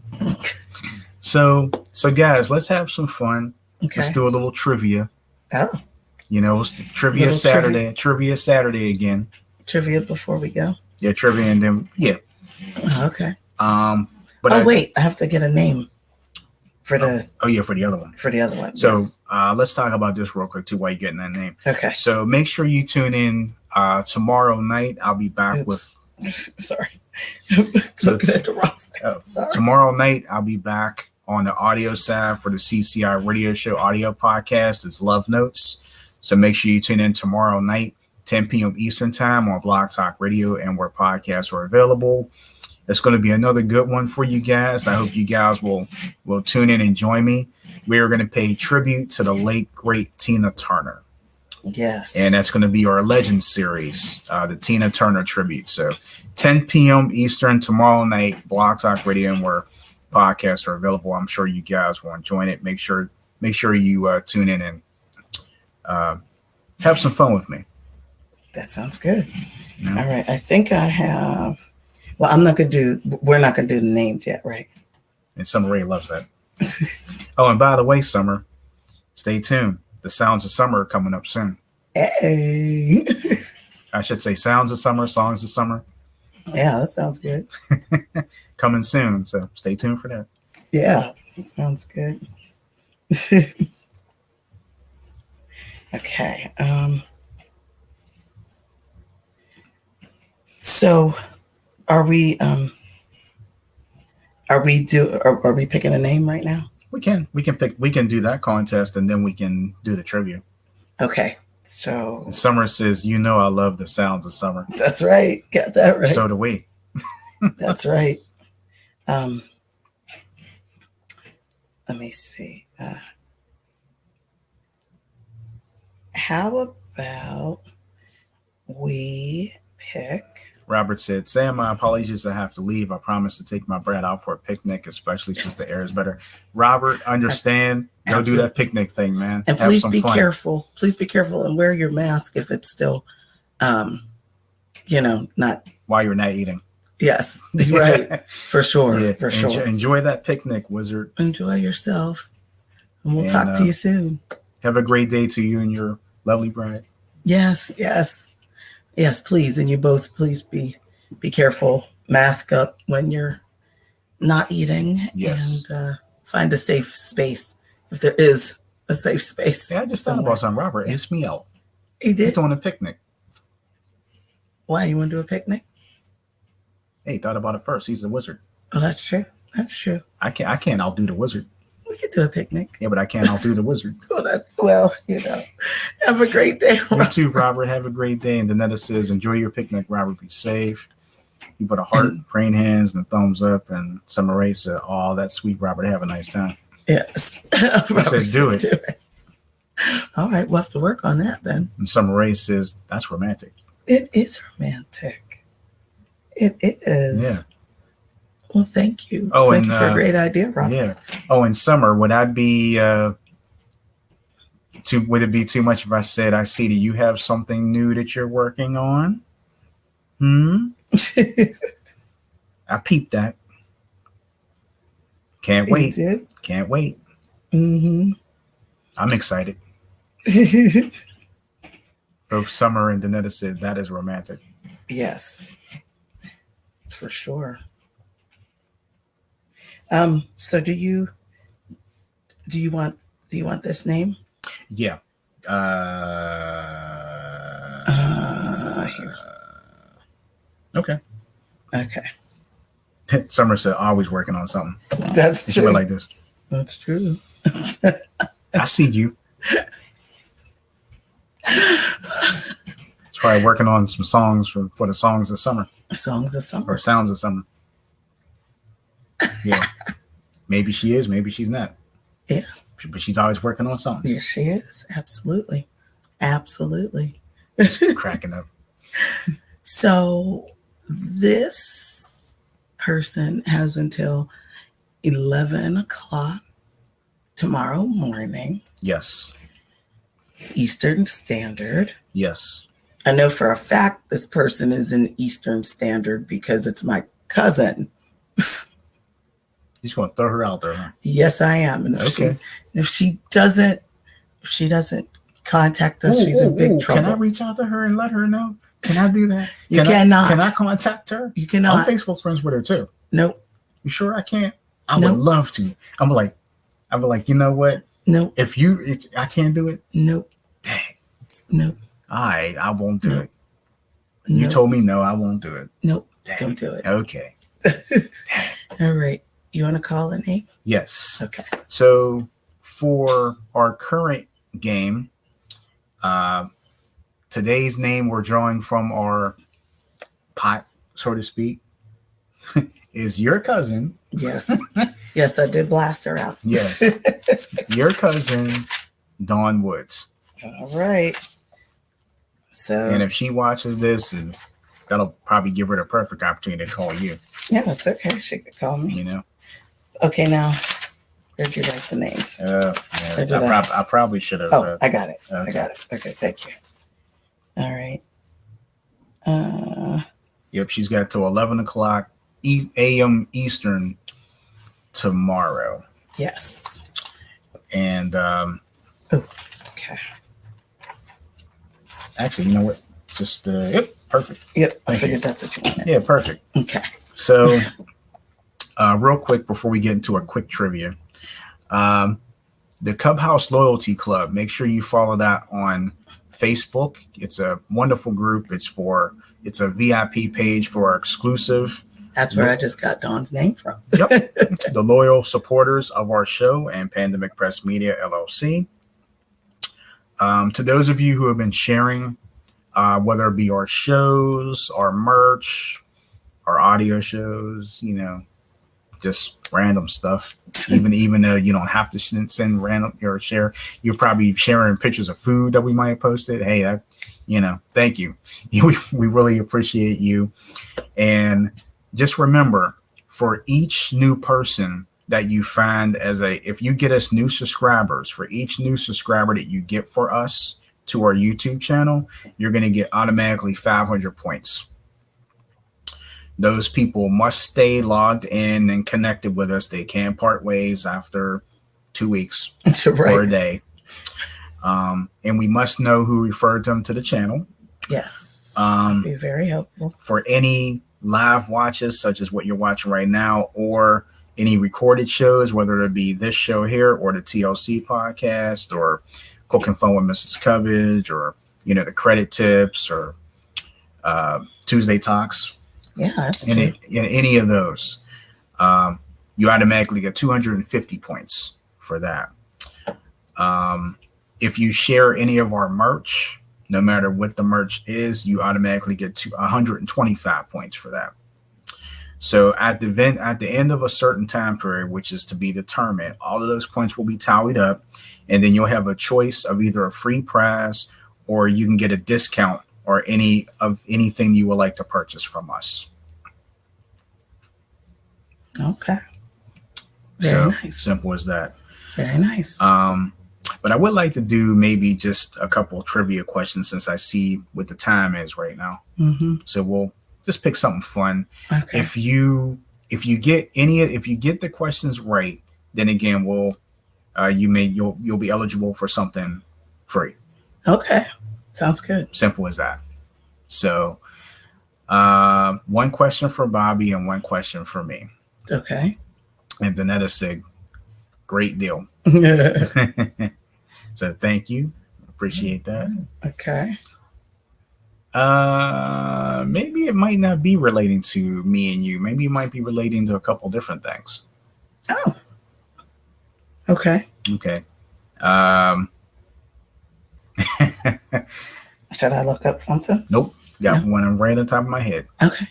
So guys, let's have some fun. Okay. Let's do a little trivia. Oh, You know, it's the trivia Little Saturday. Trivia Saturday again. trivia before we go. Yeah, trivia, and then Okay. But Wait, I have to get a name for the for the other one. one. So Yes. let's talk about this real quick too while you're getting that name. Okay. So make sure you tune in tomorrow night. I'll be back Oops. with Sorry. So- Looking at the wrong thing. oh, Sorry. tomorrow night. I'll be back on the audio side for the CCI Radio Show audio podcast. It's Love Notes. So make sure you tune in tomorrow night, 10 p.m. Eastern time on Blog Talk Radio and where podcasts are available. It's going to be another good one for you guys. I hope you guys will tune in and join me. We are going to pay tribute to the late, great Tina Turner. Yes. And that's going to be our Legends series, the Tina Turner tribute. So 10 p.m. Eastern tomorrow night, Blog Talk Radio and where podcasts are available. I'm sure you guys will join it. Make sure you tune in and have some fun with me. That sounds good. You know? All right. I think I have. Well, we're not going to do the names yet, right? And Summer Rae loves that. Oh, and by the way, Summer, stay tuned. The Sounds of Summer are coming up soon. Hey. I should say Sounds of Summer, Songs of Summer, Yeah, that sounds good. coming soon. So stay tuned for that. Yeah, that sounds good. Okay. So are we picking a name right now? We can do that contest and then we can do the trivia. Okay. So And Summer says, "You know I love the sounds of summer." that's right. Got that right. So do we. That's right. Let me see. How about we pick? Robert said, "Sam, my apologies. I have to leave. I promise to take my brat out for a picnic, especially since the air is better." Robert, understand. Go do that picnic thing, man. And Have please some be fun. careful. Please be careful and wear your mask if it's still, not. While you're not eating. Yes, right. For sure. Yeah, For sure. Enjoy that picnic, Wizard. Enjoy yourself. And we'll And, talk to you soon. Have a great day to you and your lovely bride. Yes, please. And you both, please be careful. Mask up when you're not eating. Yes. And find a safe space if there is a safe space. Yeah, I just thought somewhere. about something. Robert asked me out. He He's did. doing a picnic. Why, you want to do a picnic? Hey, he thought about it first. He's a wizard. Oh, that's true. That's true. I can't outdo the wizard. We could do a picnic. Yeah, but I can't outdo the wizard. Well, have a great day. You too, Robert. Have a great day. And Danetta says, enjoy your picnic, Robert. Be safe. You put a heart, praying hands, and a thumbs up. And Summer Rae said, oh, that's sweet, Robert. Have a nice time. Yes. He said, do it. All right. We'll have to work on that then. And Summer Rae says, that's romantic. It is romantic. It is. Yeah. Well, thank you. Oh, thank you for a great idea, Robert. Yeah. Oh, and Summer, would it be too much if I said, I see that you have something new that you're working on? I peeped that. Can't wait. Can't wait. Mm-hmm. I'm excited. Both Summer and Danetta said that is romantic. Yes, for sure. So do you want this name? Yeah. Here. Okay. Okay. Summer said, always working on something. That's She true. went like this. That's true. I see you. It's probably working on some songs for the songs of summer. Songs of summer. Or sounds of summer. Yeah. Maybe she is, maybe she's not. Yeah. But she's always working on something. Yes, she is. Absolutely. Absolutely. Cracking up. So this person has until 11 o'clock tomorrow morning. Yes. Eastern Standard. Yes. I know for a fact this person is in Eastern Standard because it's my cousin. You're just going to throw her out there, huh? Yes, I am. And if she doesn't contact us, she's in big trouble. Can I reach out to her and let her know? Can I do that? You cannot. Can I contact her? You cannot. I'm Facebook friends with her too. Nope. You sure I can't? I would love to. I'm like, you know what? Nope. If I can't do it. Nope. Dang. Nope. I won't do it. Nope. You told me no, I won't do it. Nope. Dang. Don't do it. Okay. All right. You want to call a name? Yes. Okay. So for our current game, today's name we're drawing from our pot, so to speak, is your cousin. Yes. Yes, I did blast her out. Yes. Your cousin, Dawn Woods. All right. So. And if she watches this, and that'll probably give her the perfect opportunity to call you. Yeah, that's okay. She could call me. You know. Okay, now where'd you write the names? Yeah, I probably should have. Oh, I got it. Okay. I got it. Okay, thank you. All right. Yep, she's got till 11 o'clock a.m. Eastern tomorrow. Yes. And okay. Actually, you know what? Just yep, perfect. Yep, I Thank figured you. that's what you wanted. Yeah, perfect. Okay. So, real quick before we get into a quick trivia, the Clubhouse Loyalty Club. Make sure you follow that on Facebook. It's a wonderful group. It's a VIP page for our exclusive. That's where I just got Dawn's name from. Yep. The loyal supporters of our show and Pandemic Press Media LLC. To those of you who have been sharing, whether it be our shows, our merch, our audio shows, just random stuff. Even though you don't have to send random or share, you're probably sharing pictures of food that we might have posted. Hey, thank you. We really appreciate you. And just remember, for each new person that you find if you get us new subscribers, for each new subscriber that you get for us to our YouTube channel, you're going to get automatically 500 points. Those people must stay logged in and connected with us. They can't part ways after 2 weeks or a day. And we must know who referred them to the channel. Yes. Be very helpful. For any live watches, such as what you're watching right now, or any recorded shows, whether it be this show here or the TLC podcast or Cooking Fun with Mrs. Cubbage or, the credit tips or Tuesday Talks. Yeah, that's true. Any of those, you automatically get 250 points for that. If you share any of our merch, no matter what the merch is, you automatically get 125 points for that. So at the end of a certain time period, which is to be determined, all of those points will be tallied up, and then you'll have a choice of either a free prize or you can get a discount or anything you would like to purchase from us. Okay. Very nice. Simple as that. Very nice. But I would like to do maybe just a couple of trivia questions since I see what the time is right now. Mm-hmm. So we'll just pick something fun. Okay. If you get the questions right, then again you'll be eligible for something free. Okay. Sounds good. Simple as that. So one question for Bobby and one question for me. Okay. And Danetta said, great deal. So thank you. Appreciate that. Okay. Maybe it might not be relating to me and you. Maybe it might be relating to a couple different things. Oh. Okay. Okay. Should I look up something? Nope. Got one right on top of my head. Okay.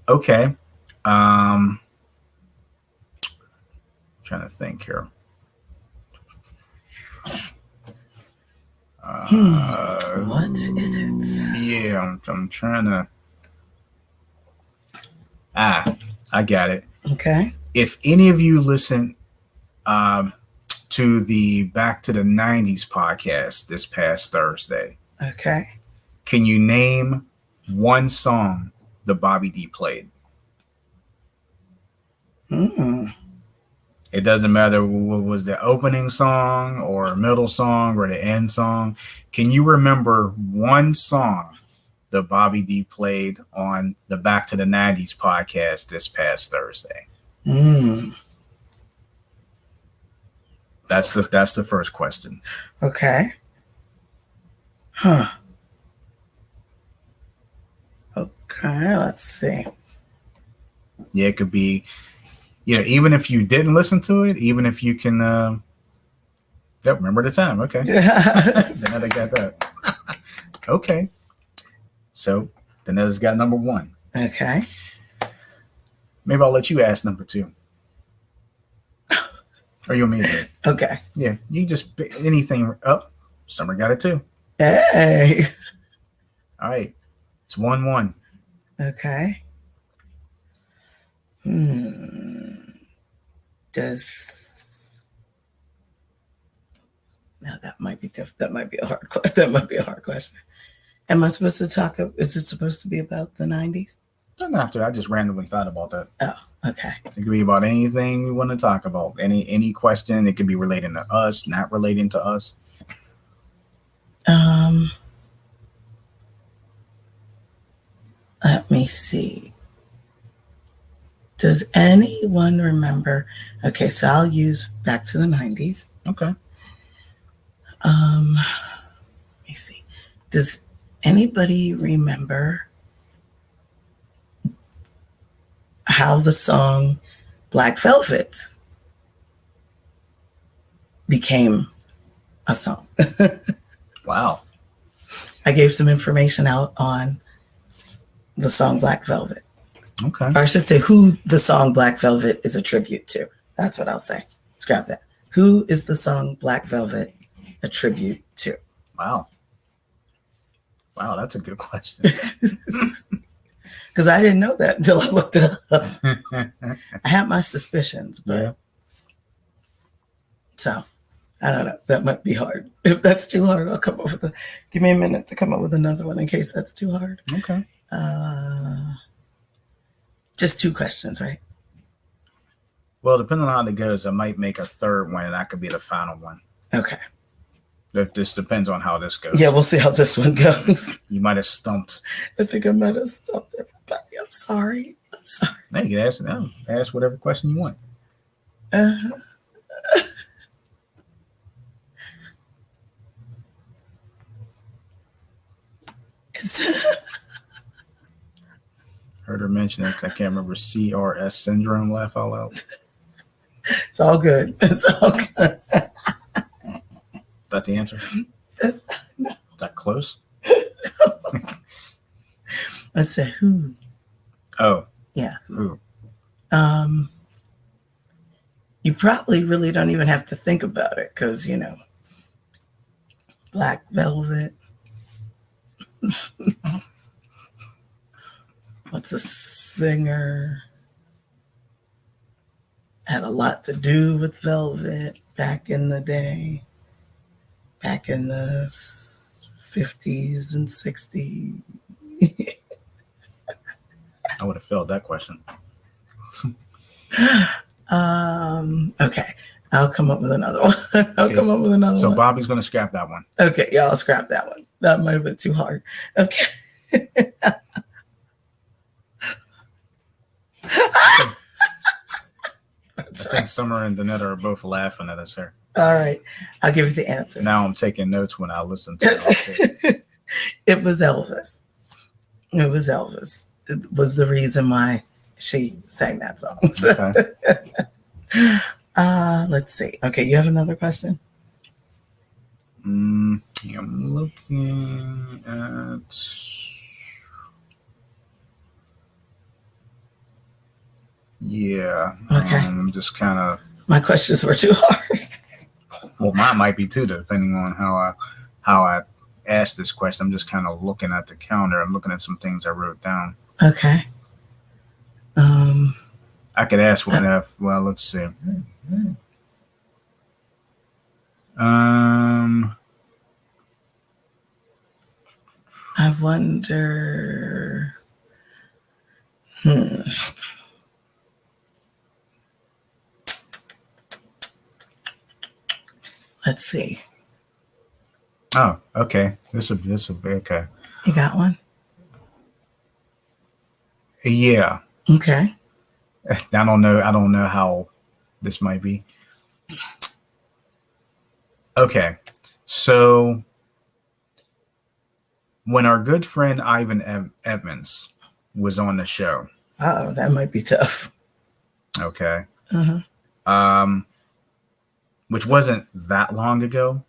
Okay. Trying to think here. What is it? Yeah, I'm trying to. I got it. Okay. If any of you listen to the Back to the 90s podcast this past Thursday, Okay. can you name one song that Bobby D played? It doesn't matter what was the opening song or middle song or the end song. Can you remember one song that Bobby D played on the Back to the 90s podcast this past Thursday? That's the first question. Okay. Huh. Okay, let's see. Yeah, it could be, even if you didn't listen to it, even if you can, remember the time. Okay. Then I got that. Okay. So Danetta's got number one. Okay. Maybe I'll let you ask number two. Or you want me to do it? Okay. Yeah, you just pick anything up. Summer got it too. Hey. All right. It's 1-1. Okay. Now that might be that might be a hard question. Am I supposed to talk? Is it supposed to be about the 90s? Doesn't have to. I just randomly thought about that. Oh, okay. It could be about anything we want to talk about. Any question. It could be relating to us, not relating to us. Let me see. Does anyone remember? Okay, so I'll use Back to the 90s. Okay. Let me see. Does anybody remember how the song Black Velvet became a song? Wow. I gave some information out on the song Black Velvet. Okay. Or I should say who the song Black Velvet is a tribute to. That's what I'll say. Scrap that. Who is the song Black Velvet a tribute to? Wow, that's a good question. Because I didn't know that until I looked it up. I had my suspicions, but yeah. So I don't know. That might be hard. If that's too hard, I'll come up with give me a minute to come up with another one in case that's too hard. Okay. Just two questions, right? Well, depending on how it goes, I might make a third one and that could be the final one. Okay. That just depends on how this goes. Yeah, we'll see how this one goes. You might have stumped. I think I might have stumped everybody. I'm sorry. Hey, you can ask whatever question you want. Heard her mention it. I can't remember CRS syndrome. Laugh out loud. It's all good. It's all good. Is that the answer? That's, Is that close? I said who? Oh, Yeah. who? You probably really don't even have to think about it because, Black Velvet. What's a singer? Had a lot to do with Velvet back in the day, back in the 50s and 60s. I would have failed that question. Okay. I'll come up with another one. Come up with another so one. Bobby's going to scrap that one. Okay, yeah, I'll scrap that one. That might have been too hard. Okay. I think Summer and Danetta are both laughing at us here. All right. I'll give you the answer. Now I'm taking notes when I listen to it. It was Elvis. It was Elvis. It was the reason why she sang that song. So, Okay. let's see. Okay, you have another question? I'm looking at. Yeah. Okay. I'm just kind of. My questions were too hard. Well, mine might be too, depending on how I ask this question. I'm just kind of looking at the calendar. I'm looking at some things I wrote down. Okay. I could ask one. Well, let's see. I wonder. Let's see. Oh, okay. This will be okay. You got one? Yeah. Okay. I don't know how this might be. Okay. So when our good friend Ivan Edmonds was on the show. Oh, that might be tough. Okay. Uh-huh. Which wasn't that long ago.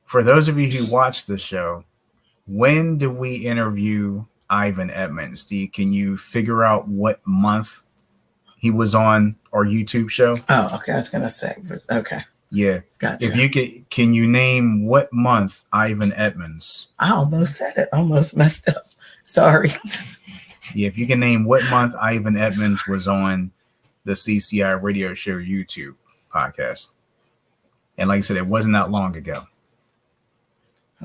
For those of you who watched the show, when did we interview Ivan Edmonds? Can you figure out what month he was on our YouTube show? Oh, okay. I was gonna say, okay. Yeah. Gotcha. If you can you name what month Ivan Edmonds? I almost said it. Almost messed up. Sorry. Yeah, if you can name what month Ivan Edmonds was on the CCI radio show YouTube podcast. And like I said, it wasn't that long ago.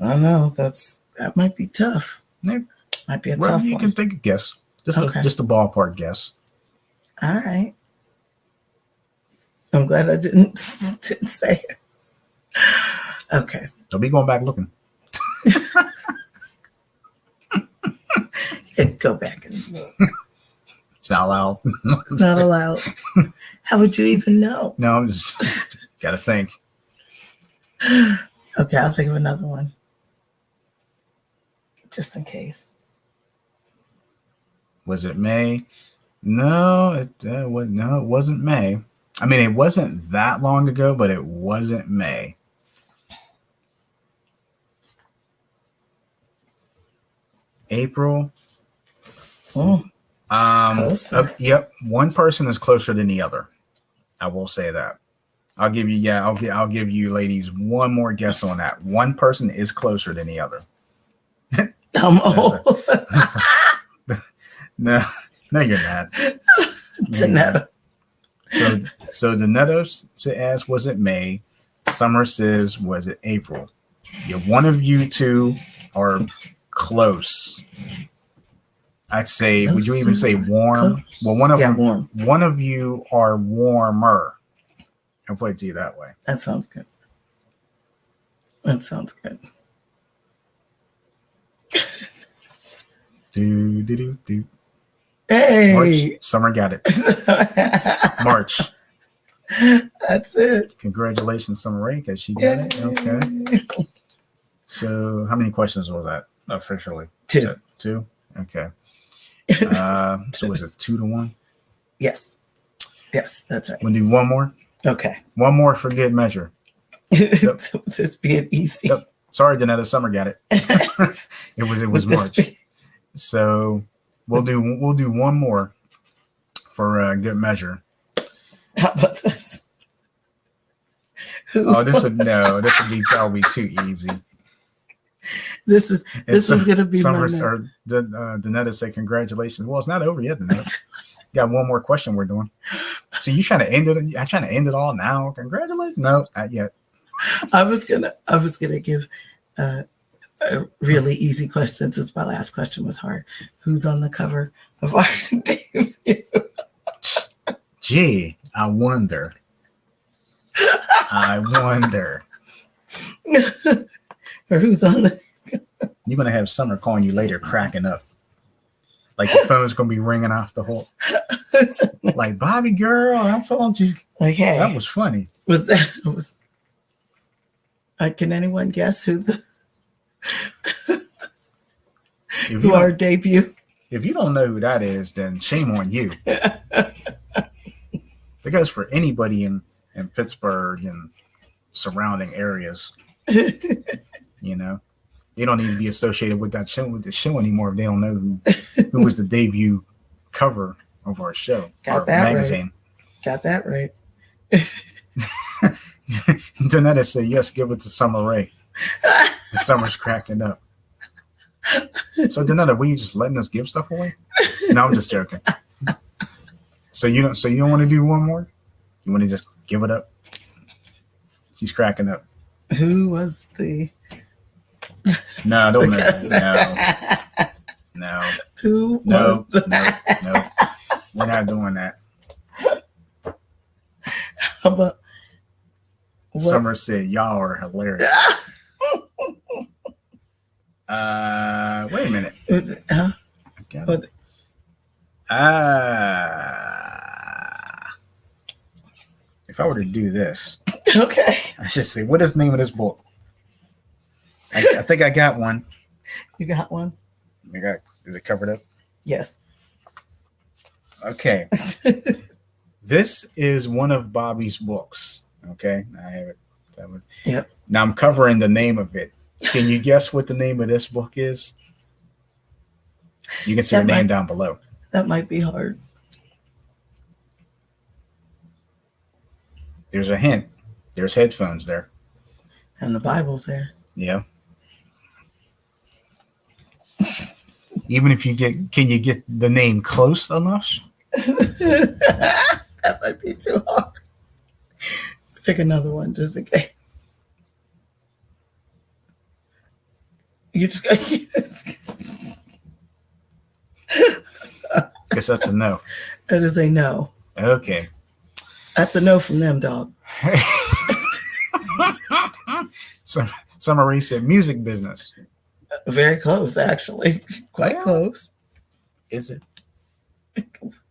I don't know. That might be tough. Yeah. Might be a Well, tough you one. can think a guess. Just a ballpark guess. All right. I'm glad I didn't say it. Okay. Don't be going back looking. You can go back and look. It's not allowed. Not allowed. How would you even know? No, I'm just gotta think. Okay, I'll think of another one. Just in case. Was it May? No, it wasn't May. I mean, it wasn't that long ago, but it wasn't May. April. Oh, closer. Yep. One person is closer than the other. I will say that. I'll give you ladies one more guess on that. One person is closer than the other. I'm old. No, you're not. Danetta. So Danetta says, was it May? Summer says, was it April? Yeah, one of you two are close. I'd say, would you even say warm? Close. Well, one of them, warm. one of you are warmer. I'll put it to you that way. That sounds good. That sounds good. Do. Hey. March. Summer got it. March. That's it. Congratulations, Summer Ray, because she got it. Okay. So how many questions was that officially? 2. 2? Okay. So was it 2-1? Yes. Yes, that's right. We'll do one more. Okay. One more for good measure. This being easy. Yep. Sorry, Danetta, summer got it. it was Would this March. be- So we'll do one more for good measure. How about this? Oh, that'll be too easy. This was going to be Summer, my next. or Danetta said congratulations. Well, it's not over yet, Danetta. Got one more question we're doing. So you trying to end it? I'm trying to end it all now. Congratulations. No, not yet. I was gonna give a really easy question since my last question was hard. Who's on the cover of our debut? Gee, I wonder. Or who's on the? You're gonna have Summer calling you later, cracking up. Like your phone's gonna be ringing off the hook. Like, Bobby girl, I told you. Like, hey, That was funny. Can anyone guess who If who our debut? If you don't know who that is, then shame on you. That goes for anybody in Pittsburgh and surrounding areas. You know, they don't need to be associated with the show anymore if they don't know who was the debut cover of our show, Got our that magazine. Right. Got that right. Danetta said, "Yes, give it to Summer Rae." The Summer's cracking up. So Danetta, were you just letting us give stuff away? No, I'm just joking. So you don't want to do one more? You want to just give it up? She's cracking up. Who was the? No, I don't know. No. Who was the? No. We're not doing that. How about what? Summer said, "Y'all are hilarious." Wait a minute. Huh? I got What? it. If I were to do this, Okay. I should say, what is the name of this book? I think I got one. You got one? Is it covered up? Yes. Okay. This is one of Bobby's books. Okay. I have it. Yep. Now I'm covering the name of it. Can you guess what the name of this book is? You can see the name down below. That might be hard. There's a hint. There's headphones there. And the Bible's there. Yeah. Even if can you get the name close enough? That might be too hard. Pick another one just in case. You just got Guess that's a no. It is a no. Okay. That's a no from them, dog. Summer Rae said music business. Very close, actually. Quite Yeah. close. Is it?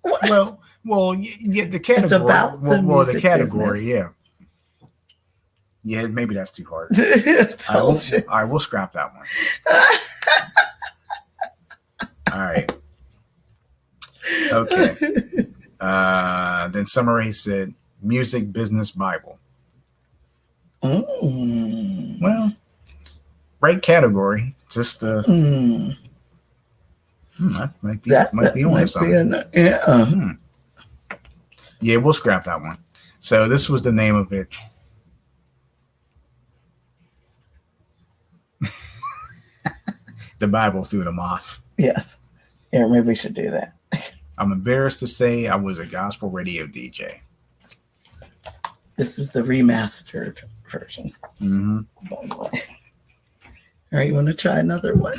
What? Well, yeah, the category. It's about the music category, business. yeah. Yeah, maybe that's too hard. Told you. I will scrap that one. All right. Okay. Then Summer Rae said music business Bible. Well, right category. Just that might be on something. Yeah, we'll scrap that one. So this was the name of it. The Bible threw them off. Yes. Yeah, maybe we should do that. I'm embarrassed to say I was a gospel radio DJ. This is the remastered version. Mm-hmm. By the way. All right, you want to try another one?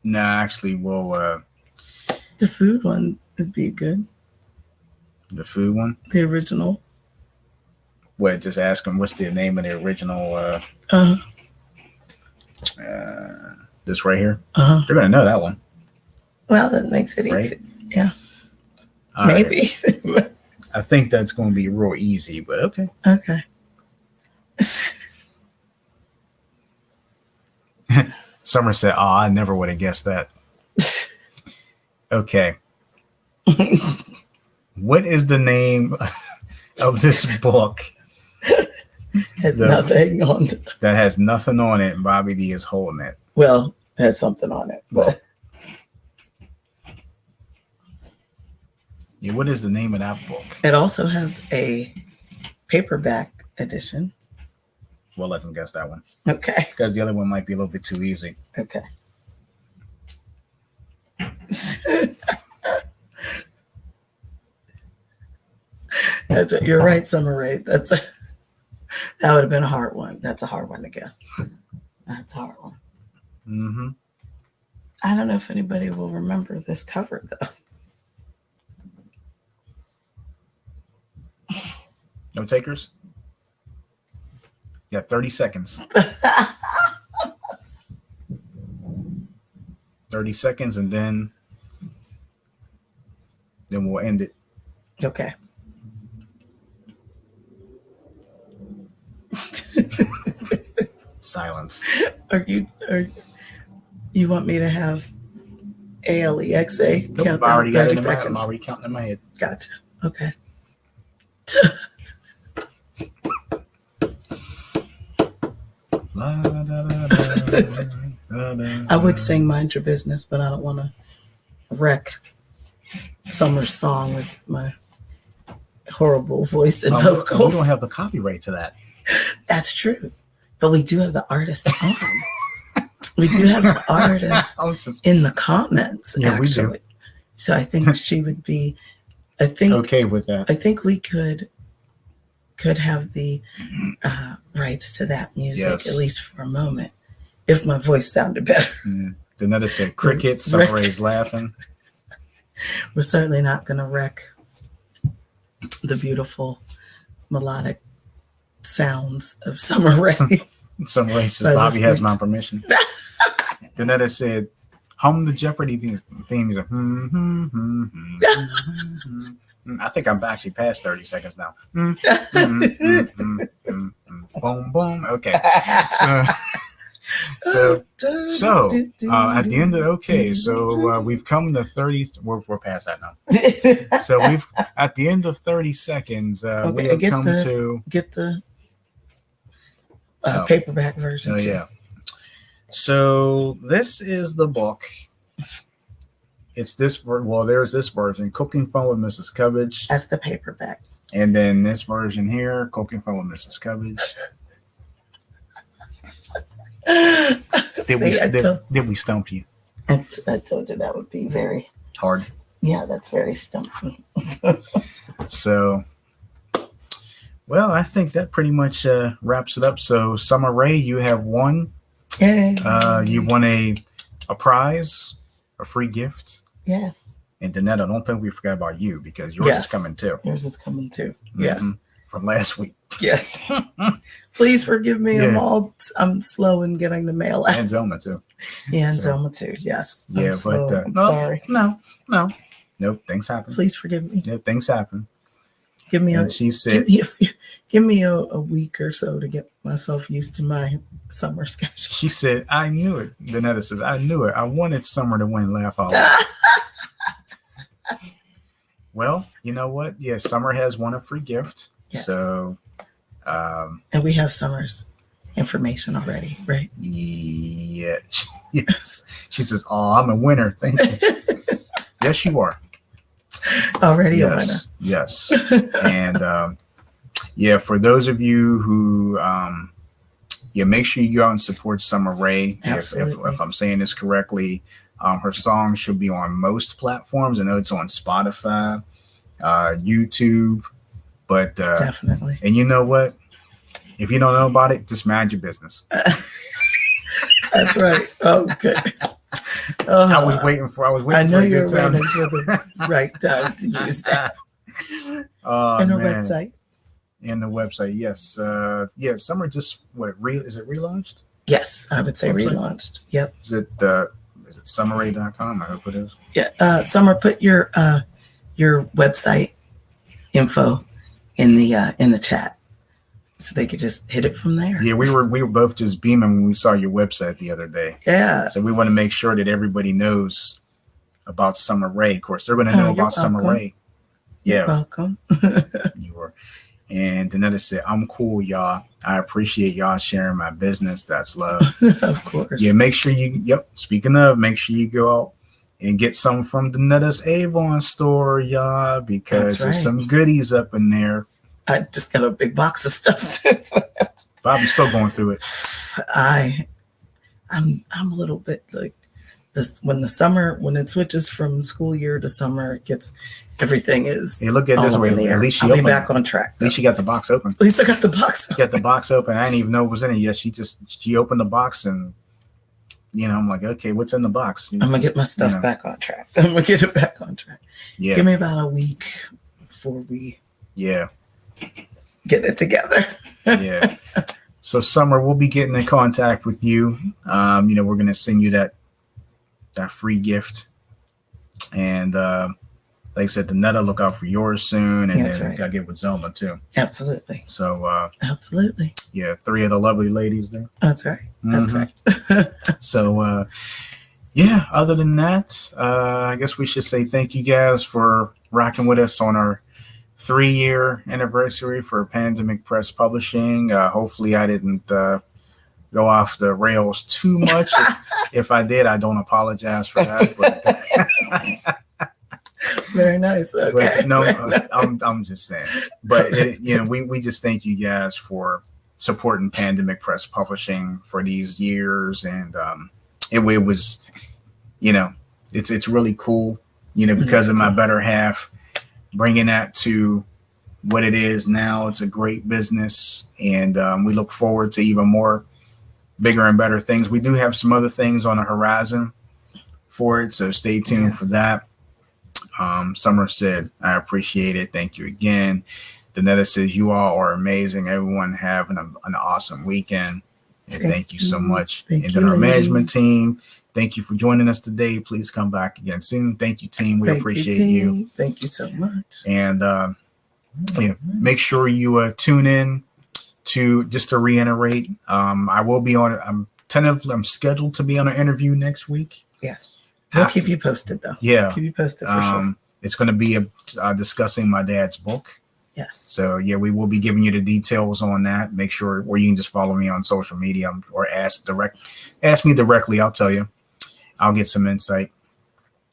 Nah, actually, we'll The food one would be good. the food one. The original. What? Just ask them what's the name of the original. This right here. They're gonna know that one. Well, that makes it Right? easy. Yeah. All Maybe. right. I think that's gonna be real easy, but okay. Okay. Summer said, "Oh, I never would have guessed that." Okay. What is the name of this book Has nothing on that has nothing on it, and Bobby D is holding it. Well, has something on it. But Yeah, what is the name of that book? it also has a paperback edition. We'll let them guess that one. Okay. Because the other one might be a little bit too easy. Okay. You're right, Summer Rae. That would have been a hard one. That's a hard one to guess. That's a hard one. Mm-hmm. I don't know if anybody will remember this cover, though. No takers? Yeah, 30 seconds. 30 seconds, and then we'll end it. Okay. Silence. Are you want me to have ALEXA Nope, count I already down got 30 it in my, seconds? I'm already counting in my head. Gotcha. Okay. I would sing Mind Your Business, but I don't want to wreck Summer's song with my horrible voice and vocals. We don't have the copyright to that. That's true. But we do have the artist on. We do have the artist in the comments, Yeah, actually. we do. So I think she would be, I think Okay with that. I think we could have the rights to that music, Yes. at least for a moment, if my voice sounded better. Another said cricket, Summer Rae's laughing. We're certainly not going to wreck the beautiful melodic sounds of Summer Rae. Summer Rae says Bobby has my permission. Danetta said, hum the Jeopardy theme. He's like, I think I'm actually past 30 seconds now. Boom, boom. Okay. So at the end of we've come to 30. We're past that now. So we've at the end of 30 seconds. We have come to get the paperback version. Oh yeah. So this is the book. It's this. Well, there's this version, Cooking Fun with Mrs. Cubbage. That's the paperback. And then this version here, Cooking Fun with Mrs. Cubbage. Did we stump you? I told you that would be very hard. Yeah, that's very stumpy. So, well, I think that pretty much wraps it up. So, Summer Rae, you have won. Yay. You won a prize, a free gift. Yes. And Danetta, I don't think we forgot about you because yours is coming too. Yours is coming too. Mm-hmm. Yes. From last week. Yes. Please forgive me. Yeah. I'm slow in getting the mail out. And Zelma too. Yeah, and Zelma too. Yes. Yeah, I'm sorry. No, things happen. Please forgive me. Yeah, things happen. Give me she said, give me a week or so to get myself used to my summer schedule. She said, I knew it. Danetta says, I knew it. I wanted Summer to win Laugh Out Loud. Well, you know what? Yeah, Summer has won a free gift. Yes. So, and we have Summer's information already, right? Yeah. Yes. She says, "Oh, I'm a winner. Thank you." Yes, you are. Already a winner. Yes. And for those of you who, make sure you go out and support Summer Rae. If I'm saying this correctly, her song should be on most platforms. I know it's on Spotify, YouTube. But definitely. And you know what? If you don't know about it, just mind your business. That's right. Okay. I was waiting for. I know you're waiting for the right time to use that. And her website. And the website, yes. Summer just is it relaunched? Yes, I would say relaunched. Yep. Is it summerrae.com? I hope it is. Yeah. Summer, put your website info in the chat so they could just hit it from there. Yeah, we were both just beaming when we saw your website the other day. Yeah. So we want to make sure that everybody knows about Summer Rae. Of course, they're going to know about Summer Rae. Yeah. You're welcome. You were. And Danetta said, I'm cool, y'all. I appreciate y'all sharing my business. That's love. Of course. Yeah, make sure speaking of, make sure you go out and get some from Danetta's Avon store, y'all, because there's some goodies up in there. I just got a big box of stuff too. Bobby's still going through it. I'm a little bit like this when it switches from school year to summer, it gets everything is. Hey, look at it this way. At least I'll be back on track. At least she got the box open. At least I got the box. Got the box open. I didn't even know what was in it yet. She opened the box and I'm like, okay, what's in the box? I'm gonna get my stuff back on track. I'm gonna get it back on track. Yeah. Give me about a week before we get it together. Yeah. So Summer, we'll be getting in contact with you. We're gonna send you that free gift. And like I said, Danetta, look out for yours soon. And then gotta get with Zelma too. Absolutely. So absolutely. Yeah, 3 of the lovely ladies there. That's right. That's right. So other than that, I guess we should say thank you guys for rocking with us on our 3-year anniversary for Pandemic Press Publishing. Hopefully I didn't go off the rails too much. If I did, I don't apologize for that. But very nice. Okay. But no, I'm just saying. But we just thank you guys for supporting Pandemic Press Publishing for these years, and it was, it's really cool, because of my better half bringing that to what it is now. It's a great business, and we look forward to even more bigger and better things. We do have some other things on the horizon for it, so stay tuned for that. Summer said, I appreciate it. Thank you again. Danetta says, you all are amazing. Everyone have an awesome weekend. And thank you so much. And then our management team, thank you for joining us today. Please come back again soon. Thank you, team. We appreciate you. Thank you so much. And make sure you tune in to reiterate. I will be on. I'm scheduled to be on an interview next week. Yes. We'll keep you posted, though. Yeah. Keep you posted for sure. It's going to be discussing my dad's book. Yes. So, we will be giving you the details on that. Make sure, or you can just follow me on social media or ask me directly. I'll tell you. I'll get some insight.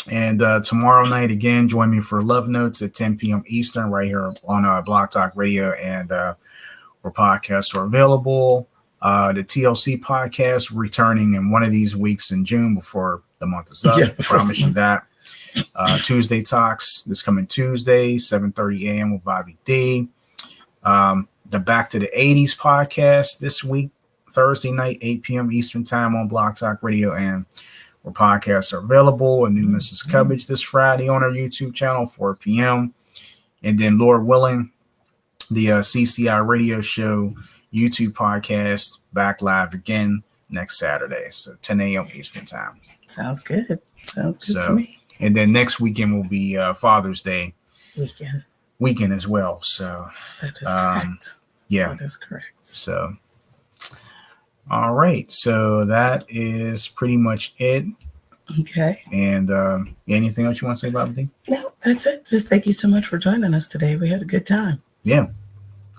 And tomorrow night, again, join me for Love Notes at 10 p.m. Eastern right here on Blog Talk Radio, and where podcasts are available. The TLC podcast returning in one of these weeks in June before the month is up. I promise you that. Tuesday Talks this coming Tuesday, 7:30 a.m. with Bobby D. The Back to the 80s podcast this week, Thursday night, 8 p.m. Eastern time on Blog Talk Radio and where podcasts are available. A new Mrs. Cubbage this Friday on our YouTube channel, 4 p.m. And then, Lord willing, the CCI radio show YouTube podcast back live again next Saturday, so 10 a.m. Eastern time. Sounds good. Sounds good to me. And then next weekend will be Father's Day weekend as well. So that is correct. Yeah, that is correct. So, all right. So that is pretty much it. Okay. And anything else you want to say about it? No, that's it. Just thank you so much for joining us today. We had a good time. Yeah.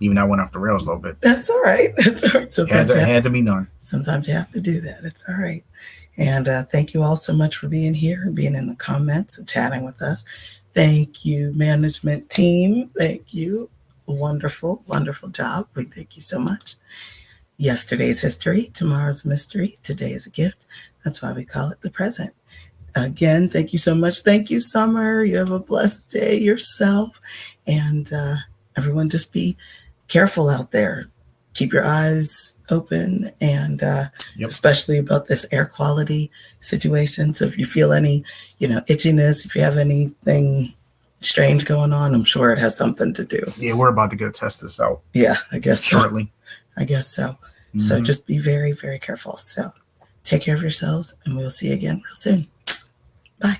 Even I went off the rails a little bit. That's all right. That's all right. Sometimes had to be done. Sometimes you have to do that. It's all right. And thank you all so much for being here and being in the comments and chatting with us. Thank you, management team. Thank you. Wonderful, wonderful job. We thank you so much. Yesterday's history, tomorrow's mystery, today is a gift. That's why we call it the present. Again, thank you so much. Thank you, Summer. You have a blessed day yourself. And everyone, just be careful out there. Keep your eyes open, and especially about this air quality situation. So if you feel any, itchiness, if you have anything strange going on, I'm sure it has something to do. Yeah, we're about to go test this out. Yeah, I guess shortly. I guess so. Mm-hmm. So just be very, very careful. So take care of yourselves, and we'll see you again real soon. Bye.